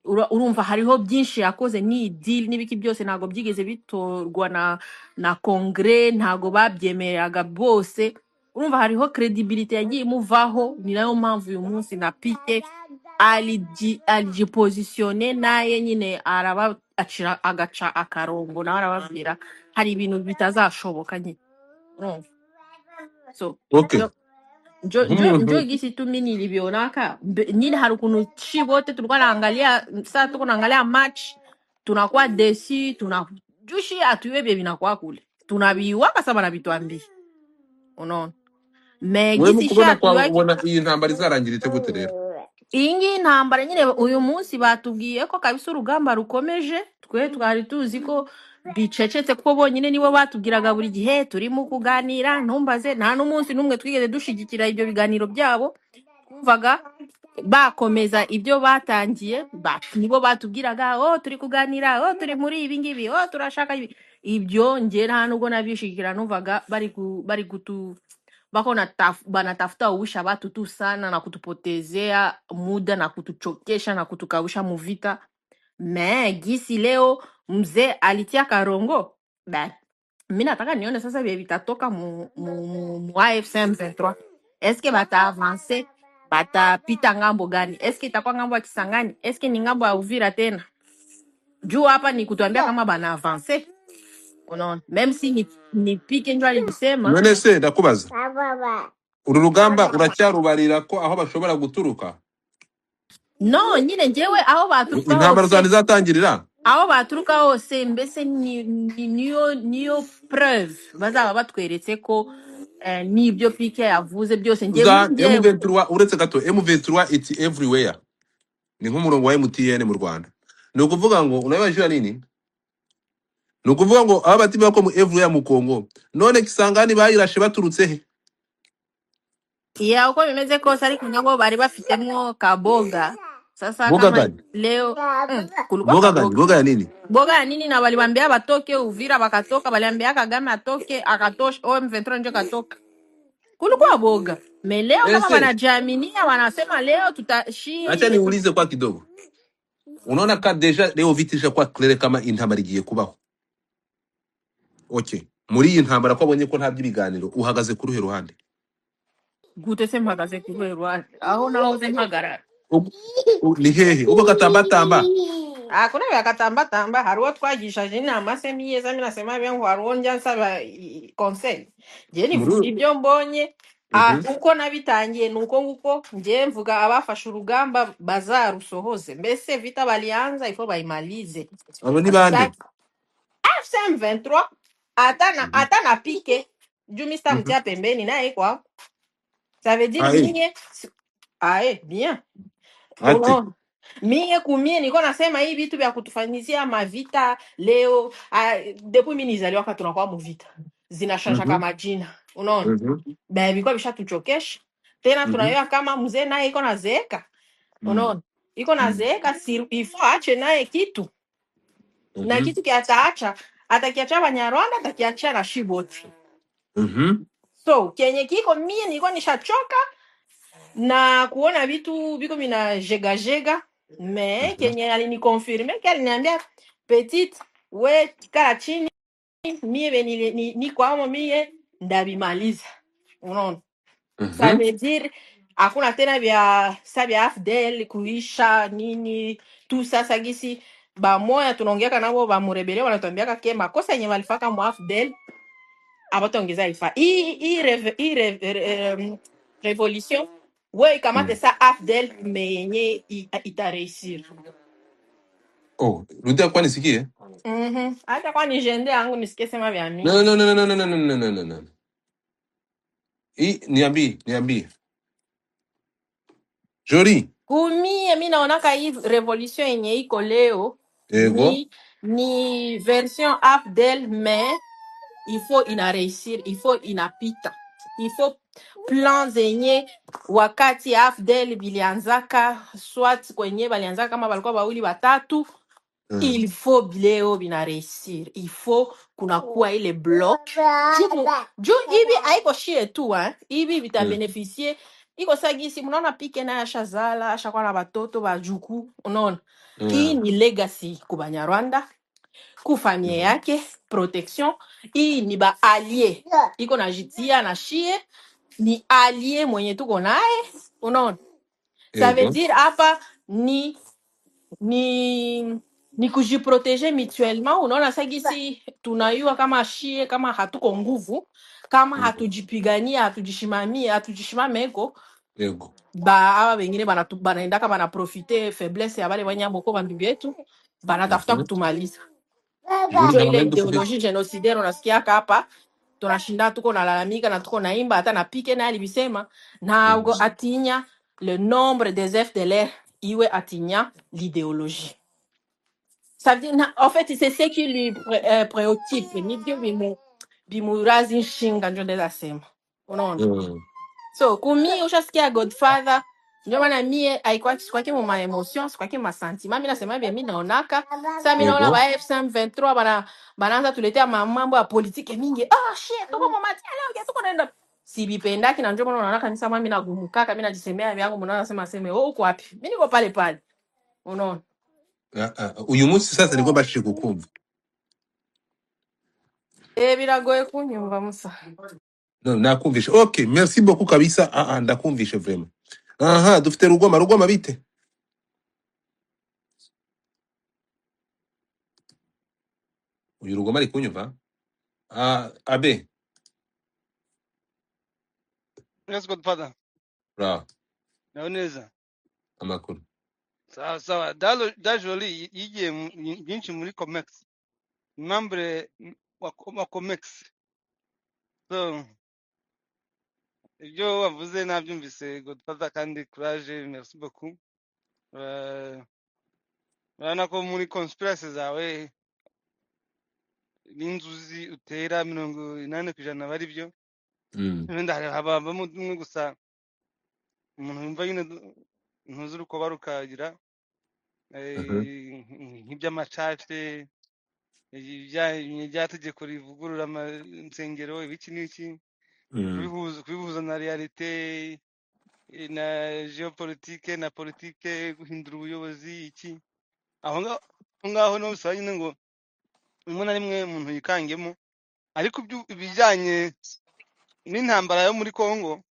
urumva hariho byinshi yakoze ni deal n'ibiki byose ntago byigeze bitorwa na Congress ntago babyemeraga bose urumva hariho credibility yagiye imuvaho ni nayo mpamvu uyu munsi na Pike alijipositione naye nyine araba agaca akarongo nawe arababwira hari ibintu bitazashoboka nyine so njo gisi tu mimi nilivyoonaka nyine hari ukuntu chi wote tulikuwa naangalia sasa tuko naangalia match tunakuwa desi jushi atuwebye vinakuwa kule tunabiwaka saba na bitwambi unaona gisi kubona iyi ntambara izarangira ite gute rero iyi ntambara nyine uyu munsi batubwiye ko kabisa urugamba rukomeje twe twari tuzi ko bicecetse ko bonyine nibo batubwiraga buri gihe turimo kuganira ntumbaze nta n'umunsi n'umwe twigeze dushigikira ibyo biganiro byabo twumvaga bakomeza ibyo batangiye nibo batubwiraga turi kuganira turi muri ibi ngibi turashaka ibyo nge nta nubwo nabishigikira numvaga bari bako banatafuta uwisha watu tu sana na kutupotezea muda na kutuchokesha na kutukausha muvita gisi leo mzee alitia Karongo. Ba, mimi nataka nione sasa vile vitatoka mu AFC M23. Eske bata avancer, bata pita ngambo gani? Eske itakuwa ngambo ya Kisangani? Eske ni ngambo ya Uvira tena? Juu hapa ni kutuambia kama bana avancer. Unaona? Même si ni pike ndio alisema. none se ndakubaza uru rugamba uracyarubarira ko aho bashobora guturuka No, nyine njewe aho baturuka intambara hose. zizatangirira Aho baturuka hose mbese niyo preuve bazaba batweretse ko nibyo pike yavuze byose njewe M23 uretse gato M23 it's everywhere ni nk'umurongo wa MTN mu Rwanda ni ukuvuga ngo unabajira nini ni ukuvuga ngo aba batima ko mu everywhere mu Kongo none Kisangani bayirashe baturutse he ya uko bimeze kose ariko nabo bari bafitemo kaboga sasa boga kama gani leo kulikuwa boga gani boga ya nini boga ya nini na waliwaambia batoke Uvira bakatoka waliambia Kagame atoke akatosha M23 ndio katoka kulikuwa boga me leo kama wanajaminia wanasema leo tutashi acha niulize kwa kidogo unaona ka deja leo vitisha kwa claire kama intambara igiye kubaho okay muri iyi ntambara ko abonye ko nta by'ibiganiro uhagaze ku ruhe ruhande gute se mpagaze ku ruhe ruhande aho naho ze mpagarara ni hehe uko katambatamba kuna vya katambatamba hariwo twagishije inama se miyeza mimi nasema byangu hariwo njya nsaba conseil je nivuga ibyo mbonye uko nabitangiye nuko nguko nje mvuga abafashe urugamba bazarusohoze mbese vita balianza ifo bayimalize abo ni bande AFC M23 atana pike juu Mr. Mtia pembeni naye kwa ça veut dire mie bien uno mie kumie niko nasema hii vitu vya kutufanyizia mavita leo depuis mimi nizaliwa wakati tunakuwa mu vita zinashanja kama jina unaona ba biko bishatuchokesha tena tunaiwa kama mzee naye iko na zeeka unaona iko na zeeka si ifo ache naye kitu na kitu kiataacha atakiacha Banyarwanda atakiacha na shiboti so kenye kiko mie niko nishachoka na kuona vitu biko mina jega me kenye alinikonfirme kali niambia petite we kala chini mie beni ni kwamo mie ndabimaliza unaona ça veut dire hakuna tena vya sabia AFDL kuisha nini tout ça sagisi ba moya tunaongeaka nabo ba murebele wanatuambiaka ke makosa yenye walifaka mu AFDL abatongeza ifa revolution we kamate sa AFDL me yenye ita réussir rudia kwa nisikie hata kwa ni jende yangu nisikie sema vya mimi no niambie Jory kumie mimi naonaka hii revolution yenye iko leo ni version AFDL mais il faut ina réussir il faut inapita il faut plan zenye wakati AFDL bilianzaka soit kwenye balianzaka kama balikuwa bawili batatu il faut bileo bina réussir il faut kunakuwa ile bloc juu hivi haiko shie tu hivi vitabeneficie iko sagisi mnaona pike na ashazala ashakuwa na batoto bajuku unaona hii ni legacy ku Banyarwanda ku famille yake protection hii ni ba allié iko na jitia na shie ni allié mwenye tuko naye unaona ça veut dire hapa ni kujiproteger mutuellement unaona sagisi tunayua kama shie kama hatuko nguvu kama hatujipigania hatujishimameko ba wengine banaendaka banaprofite faiblesse ya bale banyamoko bandugu yetu banatafuta kutumaliza ile ideologie génocidaire unasikiaka hapa tunashinda tuko nalalamika na tuko naimba hata na pike na alibisema ntabwo atinya le nombre des FDLR iwe atinya l'idéologie. Ça veut dire, en fait, c'est ce qui lui préoccupe. Ni dio bimurazi nshinga njo ndeza sema. Unaona? So, kumi ushasikia Godfather, ndio maana mie haikuwa sikwake mu emotion, sikwake ma sentiment. Mimi nasema bien mimi naonaka. Sasa mimi naona ba F23 banaanza tuletea mambo ya politiki mingi. Shit, tuko mamatia leo tuko naenda sibipendaki na ndio maana naona kanisa mimi nagumukaka mimi najisemea vyangu mnaona sema uko wapi? Mimi niko pale. Unaona? uyu munsi sasa niko bashije kukumva biragoye kunyumva musa. No, nakumvishe. Okay, merci beaucoup kabisa. Ndakumvishe vraiment. Aha, dufite Rugoma. Rugoma bite? Uyu Rugoma ari kunyumva? Abe. Yes, Godfather. Ra, Naoneza. amakuru. Sawa sawa. Dajoli yigiye byinshi muri Comex. Membre wa Comex. So, ibyo wavuze nabyumvise Godfather kandi courage, merci beaucoup. Urabona ko muri conspiracy zawe n'inzuzi utera 80% bari byo. Wenda habamo umwe gusa umuntu yumva nyine ntuzi uko barukagira nk'iby'amacace ryategeko rivugurura insengero ibiki n'iki kubihuza na realite na geopolitike na politike guhindura ubuyobozi iki aho ngaho no bisaba nyine ngo rimwe na rimwe umuntu yikangemo ariko ibijyanye n'intambara yo muri Congo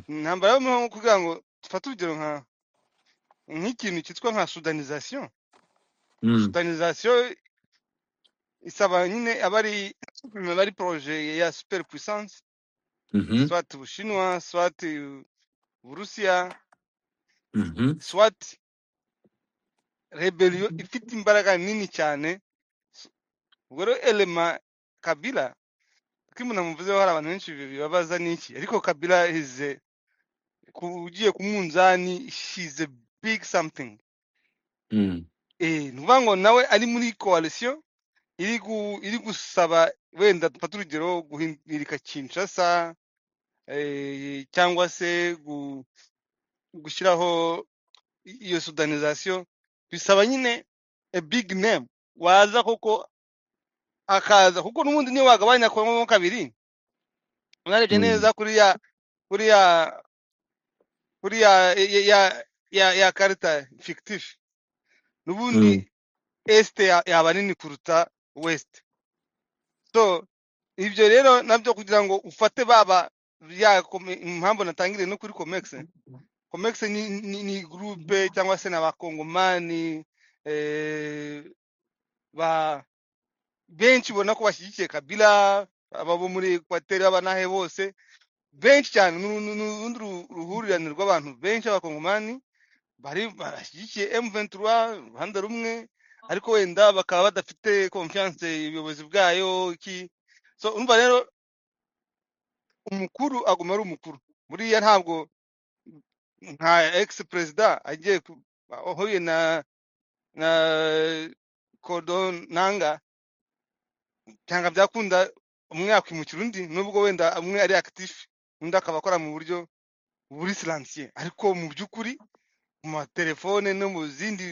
intambara yo muri Congo kugira ngo dufate urugero nk'ikintu cyitwa nka sudanization sudanization isaba nyine abari projet ya super puissance soit Ubushinwa soit Uburusiya soit rebellion ifite imbaraga nini cyane ubwo rero elema Kabila kimuna muvuzeho hari abantu benshi bibabaza n'iki ariko Kabila ugiye ku munzani she's a big something nuvuga ngo nawe ari muri coalition iri gusaba wenda dufata urugero guhirika Kinshasa cyangwa se gushyiraho iyo sudanization bisaba nyine a big name waza koko akaza kuko n'ubundi niyo wagabanya Kongo kabiri unarebye neza ya karita fictif n'ubundi este yaba nini kuruta west so ibyo rero nabyo kugira ngo ufate baba impamvu natangiriye no kuri Comex ni groupe cyangwa se n'abakongomani ba benshi ubona ko bashyigikiye Kabila ababo muri Equateur abanahe bose benshi cyane n'urundi ruhurirane rw'abantu benshi abakongomani bashyigikiye M23 uruhande rumwe ariko wenda bakaba badafite confiance ubuyobozi bwayo iki so umva rero umukuru aguma ari umukuru buriya ntabwo nka ex president agiye ahoye na Cordon Nanga cyangwa byakunda umwe yakwimukira undi nubwo wenda umwe ari actif undi akaba akora mu buryo buri silencieux ariko mu by'ukuri mu matelefone no mu zindi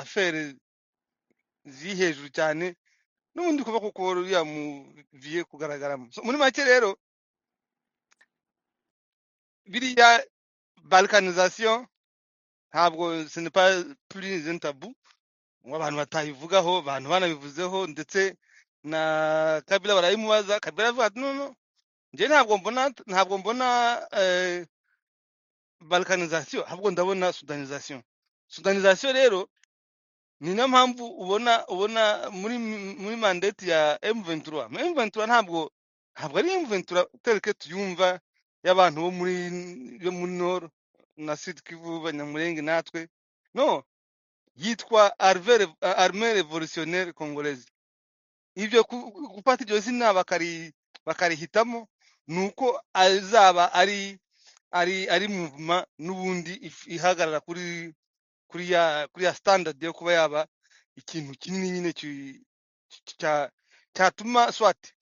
affaire ziri hejuru cyane n'ubundi kuba kuko yamuviye kugaragaramo muri make rero biriya balkanisation ntabwo ce n'est pas plus un tabou abantu batayivugaho abantu banabivuzeho ndetse na Kabila barayimubaza Kabila avuga ati no nje ntabwo mbona balkanisation ahubwo ndabona sudanization rero ni na mpamvu ubona muri mandate ya M23 ntabwo ari M23 teleke tuyumva y'abantu bo muri Nord na Sud Kivu Banyamulenge natwe no yitwa Armée Révolutionnaire Congolaise ibyo gufata iryo zina bakarihitamo nuko azaba ari movement n'ubundi ihagarara kuri ya standard yo kuba yaba ikintu kinini nyine cyatuma swati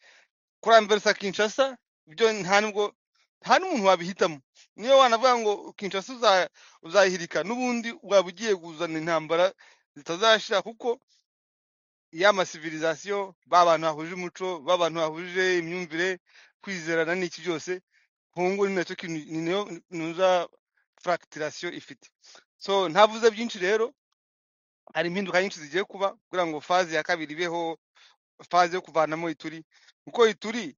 kuramberesa Kinshasa ibyo nta n'umuntu wabihitamo niyo wanavuga ngo Kinshasa uzayihirika n'ubundi waba ugiye kuzana intambara zitazashira kuko y'ama civilisation b'abantu bahuje umuco b'abantu bahuje imyumvire kwizerana n'iki byose Kongo ni nacyo ni nayo nuza fracturation ifite so ntavuze byinshi rero hari impinduka nyinshi zigiye kuba kugira ngo faze ya kabiri ibeho faze yo kuvanamo Ituri, kuko Ituri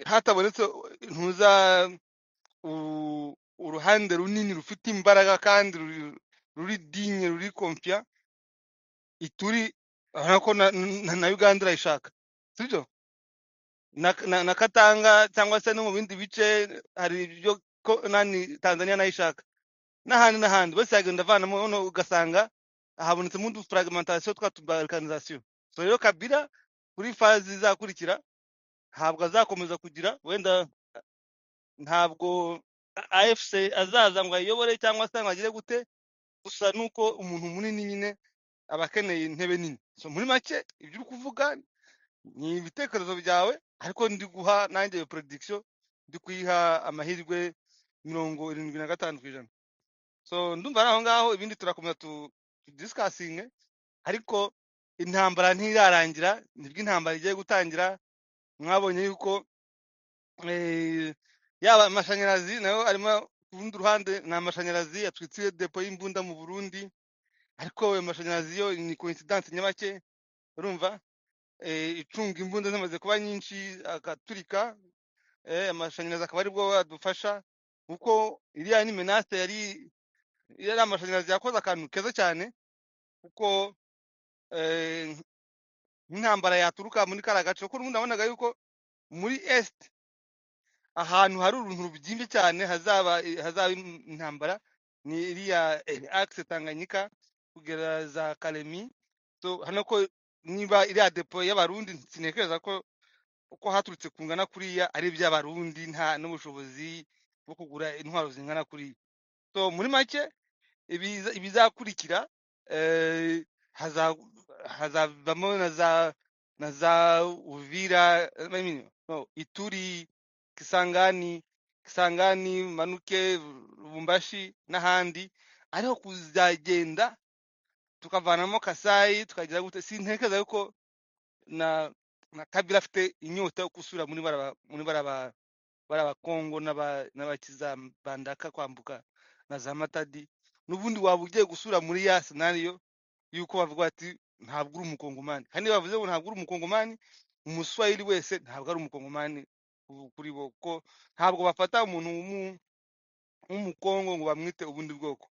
hatabonetse ntuza uruhande runini rufite imbaraga kandi ruri dinye ruri confiant. Ituri urabona ko na Uganda irayishaka, sibyo? Na Katanga cyangwa se no mu bindi bice hari ibyo nani Tanzania nayishaka, n'ahandi bose yagenda avanamo, none ugasanga habonetsemo fragmentation twa balkanisation. So rero Kabila kuri fazi izakurikira ntabwo azakomeza kugira, wenda ntabwo AFC azaza ngo ayobore cyangwa se ngo agire gute, gusa nuko umuntu munini nyine aba akeneye intebe nini. So muri make ibyo uri kuvuga ni ibitekerezo byawe, ariko ndi guha nanjye iyo prediction, ndi kuyiha amahirwe 75%. So ndumva ari aho ngaho, ibindi turakomeza discussing, ariko intambara ntirarangira, nibwo intambara igiye gutangira. Mwabonye yuko yaba amashanyarazi nayo arimo ku rundi ruhande, ni amashanyarazi yatwitse depo y'imbunda mu Burundi, ariko ayo mashanyarazi yo ni coincidence nyabake, urumva icunga imbunda zamaze kuba nyinshi agaturika, amashanyarazi akaba aribwo adufasha, kuko iriya ni menace yari amashanyarazi yakoze akantu keza cyane, kuko nk'intambara yaturuka muri kara gace, kuko ubundi nabonaga yuko muri est ahantu hari uruntu rubyimbye cyane hazaba intambara ni iriya axe Tanganyika kugera za Kalemi. So hano ko niba iriya depo y'abarundi sinekereza ko uko haturutse kungana kuriya ari iby'abarundi, nta n'ubushobozi bwo kugura intwaro zingana kuriya. So muri make ibizakurikira hazavamo na za Uvira, no, Ituri, Kisangani, Manuke, Lubumbashi n'ahandi, ariho kuzagenda tukavanamo Kasai tukagira gute. Sintekereza yuko na Kabila afite inyota yo gusubira muri bara Kongo n'abakiza bandaka kwambuka na za Matadi. N'ubundi waba ugiye gusura muri ya scenario yuko bavuga ati ntabwo uri umukongomani, kandi bavuze ngo ntabwo uri umukongomani, umuswahili wese ntabwo ari umukongomani kuri bo, ko ntabwo bafata umuntu w'umukongo ngo bamwite ubundi bwoko,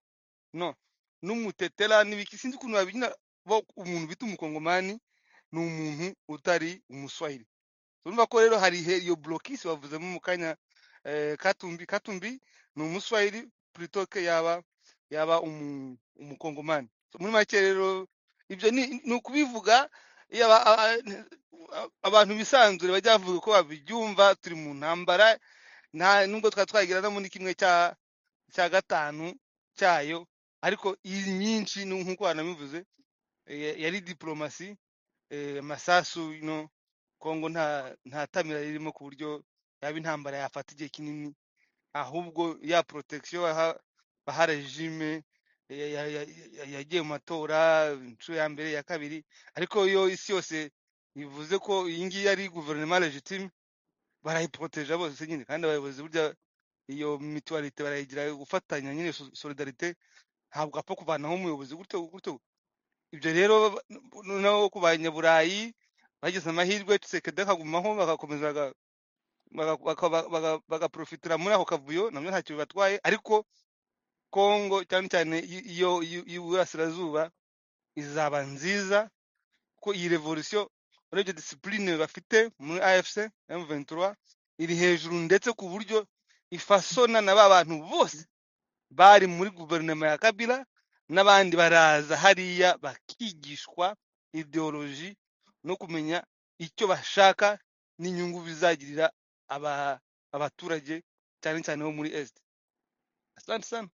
no. N'umutetera n'ibiki sinzi ukuntu babinyina bo, umuntu bita umukongomani ni umuntu utari umuswahili. Urumva ko rero hari iyo blokisi bavuze mu kanya. Katumbi ni umuswahili plutôt que yaba umukongomani. So muri make rero ibyo ni ukubivuga abantu bisanzure bajya bavuga ko babyumva. Turi mu ntambara, nta nubwo twagira no muri kimwe cya gatanu cyayo, ariko iyi nyinshi nk'uko banabivuze yari diplomasi, amasasu Kongo nta tamira ririmo ku buryo yaba intambara yafata igihe kinini, ahubwo ya protection baha regime yagiye mu matora inshuro ya mbere ya kabiri, ariko yo isi yose bivuze ko iyi ngiyi ari gouvernement legitime, barayiproteja bose nyine. Kandi abayobozi burya iyo mutualité barayigira gufatanya nyine, solidarité, ntabwo apfa kuvanaho umuyobozi gutyo. Ibyo rero no ku banyaburayi bagize amahirwe Tshisekedi akagumaho, bagakomeza bagaprofitira muri ako kavuyo, nabyo ntacyo bibatwaye. Ariko Kongo cyane cyane iyo y'uburasirazuba izaba nziza, ko iyi revolution urebye discipline bafite muri AFC M23 iri hejuru, ndetse ku buryo ifasona na ba bantu bose bari muri guverinoma ya Kabila, n'abandi baraza hariya bakigishwa ideology no kumenya icyo bashaka n'inyungu bizagirira abaturage cyane cyane bo muri Est. Asante sana.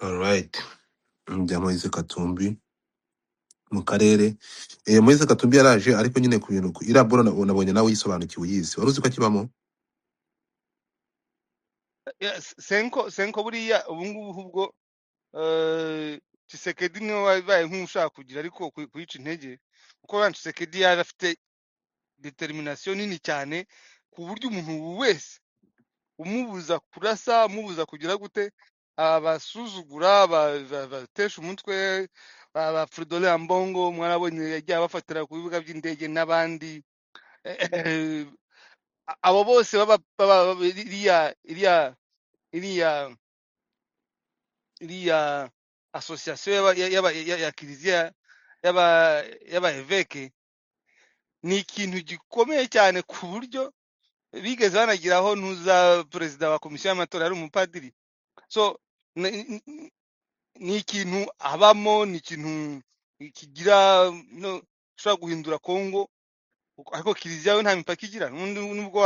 Alright, njya Moise Katumbi mu karere. Moise Katumbi yaraje, ariko nyine ku bintu iriya bora nabonye nawe yisobanukiwe uyizi. Wari uzi ko akibamo? Senko buriya ubu ngubu ubwo Tshisekedi niwe wabaye nk'ushaka kugira, ariko kuyica intege, kuko Tshisekedi yari afite determination nini cyane, ku buryo umuntu wese umubuza kurasa, umubuza kugira gute, abasuzugura, batesha umutwe, ba Fridolin Ambongo mwarabonye yagiye abafatira ku bibuga by'indege n'abandi abo bose iriya association ya kiliziya y'aba eveke ni ikintu gikomeye cyane ku buryo bigeze banagiraho ntuza perezida wa komisiyo y'amatora ari umupadiri. So ni ikintu abamo, ni ikintu kigira no ushobora guhindura Kongo, ariko kiliziya yo nta mipaka igira, nubwo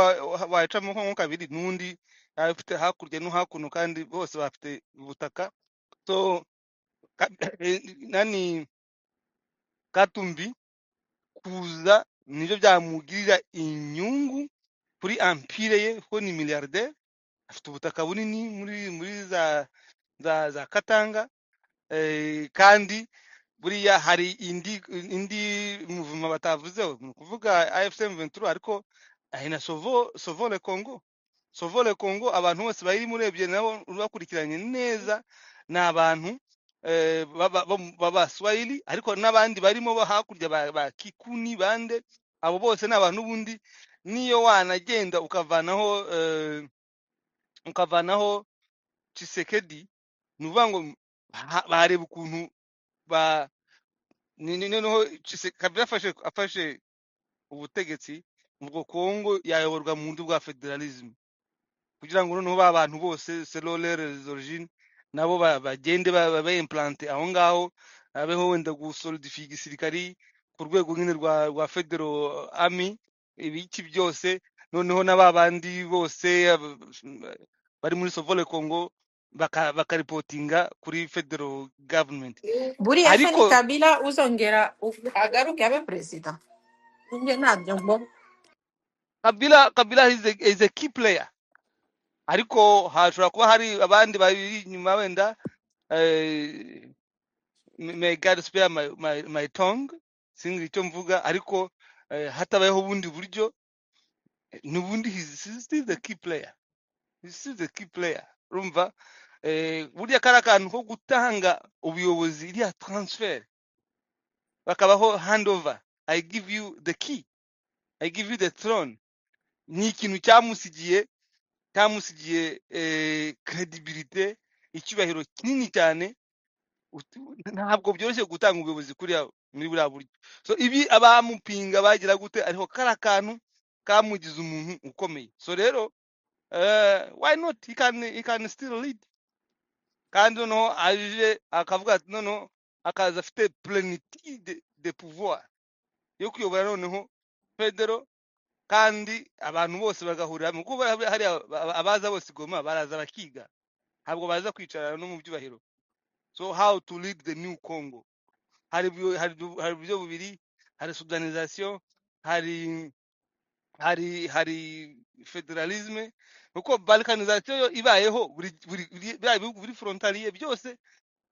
wacamo nko kabiri n'undi afite hakurya no hakuno kandi bose bafite ubutaka. So nani Katumbi kuza nibyo byamugirira inyungu kuri empire ye, ko ni milliardaire, afite ubutaka bunini muri za Katanga, kandi buriya hari indi muvuma batavuzeho, ni ukuvuga AFC M23, ariko ahina Sauve le Congo. Sauve le Congo abantu bose bari murebye nabo bakurikiranye neza, ni abantu baba Swahili, ariko n'abandi barimo hakurya ba Kikuni bande, abo bose ni abantu bundi. Niyo wanagenda ukavanaho Tshisekedi, ni ukuvuga ngo bareba ukuntu noneho Kabila afashe ubutegetsi, ubwo Kongo yayoborwa mu buryo bwa federalism, kugira ngo noneho ba bantu bose selon les origines nabo bagende implante aho ngaho, abeho wenda gusolidifiya igisirikari ku rwego nyine rwa federal army, ibiki byose, noneho n'aba bandi bose bari muri Sauve le Congo bakaripotinga kuri federal government. buriya se ni Ariko Kabila uzongera agaruke abe perezida? Nje ntabyo mbona. Kabila is a key player, ariko hashobora kuba hari abandi bari inyuma wenda, may God spare my tongue, sinzi icyo mvuga, ariko hatabayeho ubundi buryo, n'ubundi he's still the key player, he's still the key player. Urumva burya kari akantu ko gutanga ubuyobozi, iriya transfer, bakabaho handover, I give you the key, I give you the throne, ni ikintu cyamusigiye credibility, icyubahiro kinini cyane. Ntabwo byoroshye gutanga ubuyobozi kuriya muri buriya buryo. So ibi abamupinga bagira gute, ariko kari akantu kamugize umuntu ukomeye. So rero why not, he can still lead, kandi noneho aje akavuga ati noneho akaza afite plenitude de pouvoir yo kuyobora noneho federo, kandi abantu bose bagahurira mu kuba hari abaza bose Goma baraza bakiga, ntabwo baza kwicara no mu byubahiro. So how to lead the new Congo, hari uburyo bubiri, hari sudanisation, hari federalisme, kuko balkanisation yo ibayeho buri frontalier byose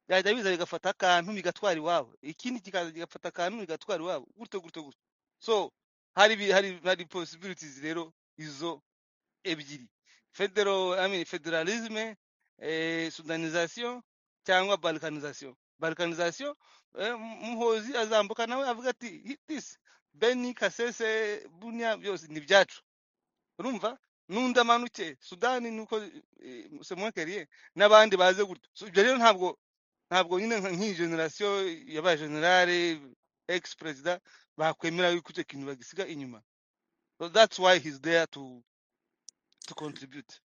byajya biza bigafata akantu bigatwara iwabo, ikindi kikaza kigafata akantu bigatwara iwabo, gutyo. So hari possibilities rero izo ebyiri, federalisme, sudanisation cyangwa balkanisation. Muhozi azambuka nawe avuga ati this Beni, Kasese, Bunia byose ni byacu, urumva, n'undi amanuke Sudani nuko semwekeriye n'abandi baze gutyo. So ibyo rero ntabwo nyine nk'iyi generation yabaye generale ex president bakwemera yuko icyo kintu bagisiga inyuma. So that's why he's there to contribute.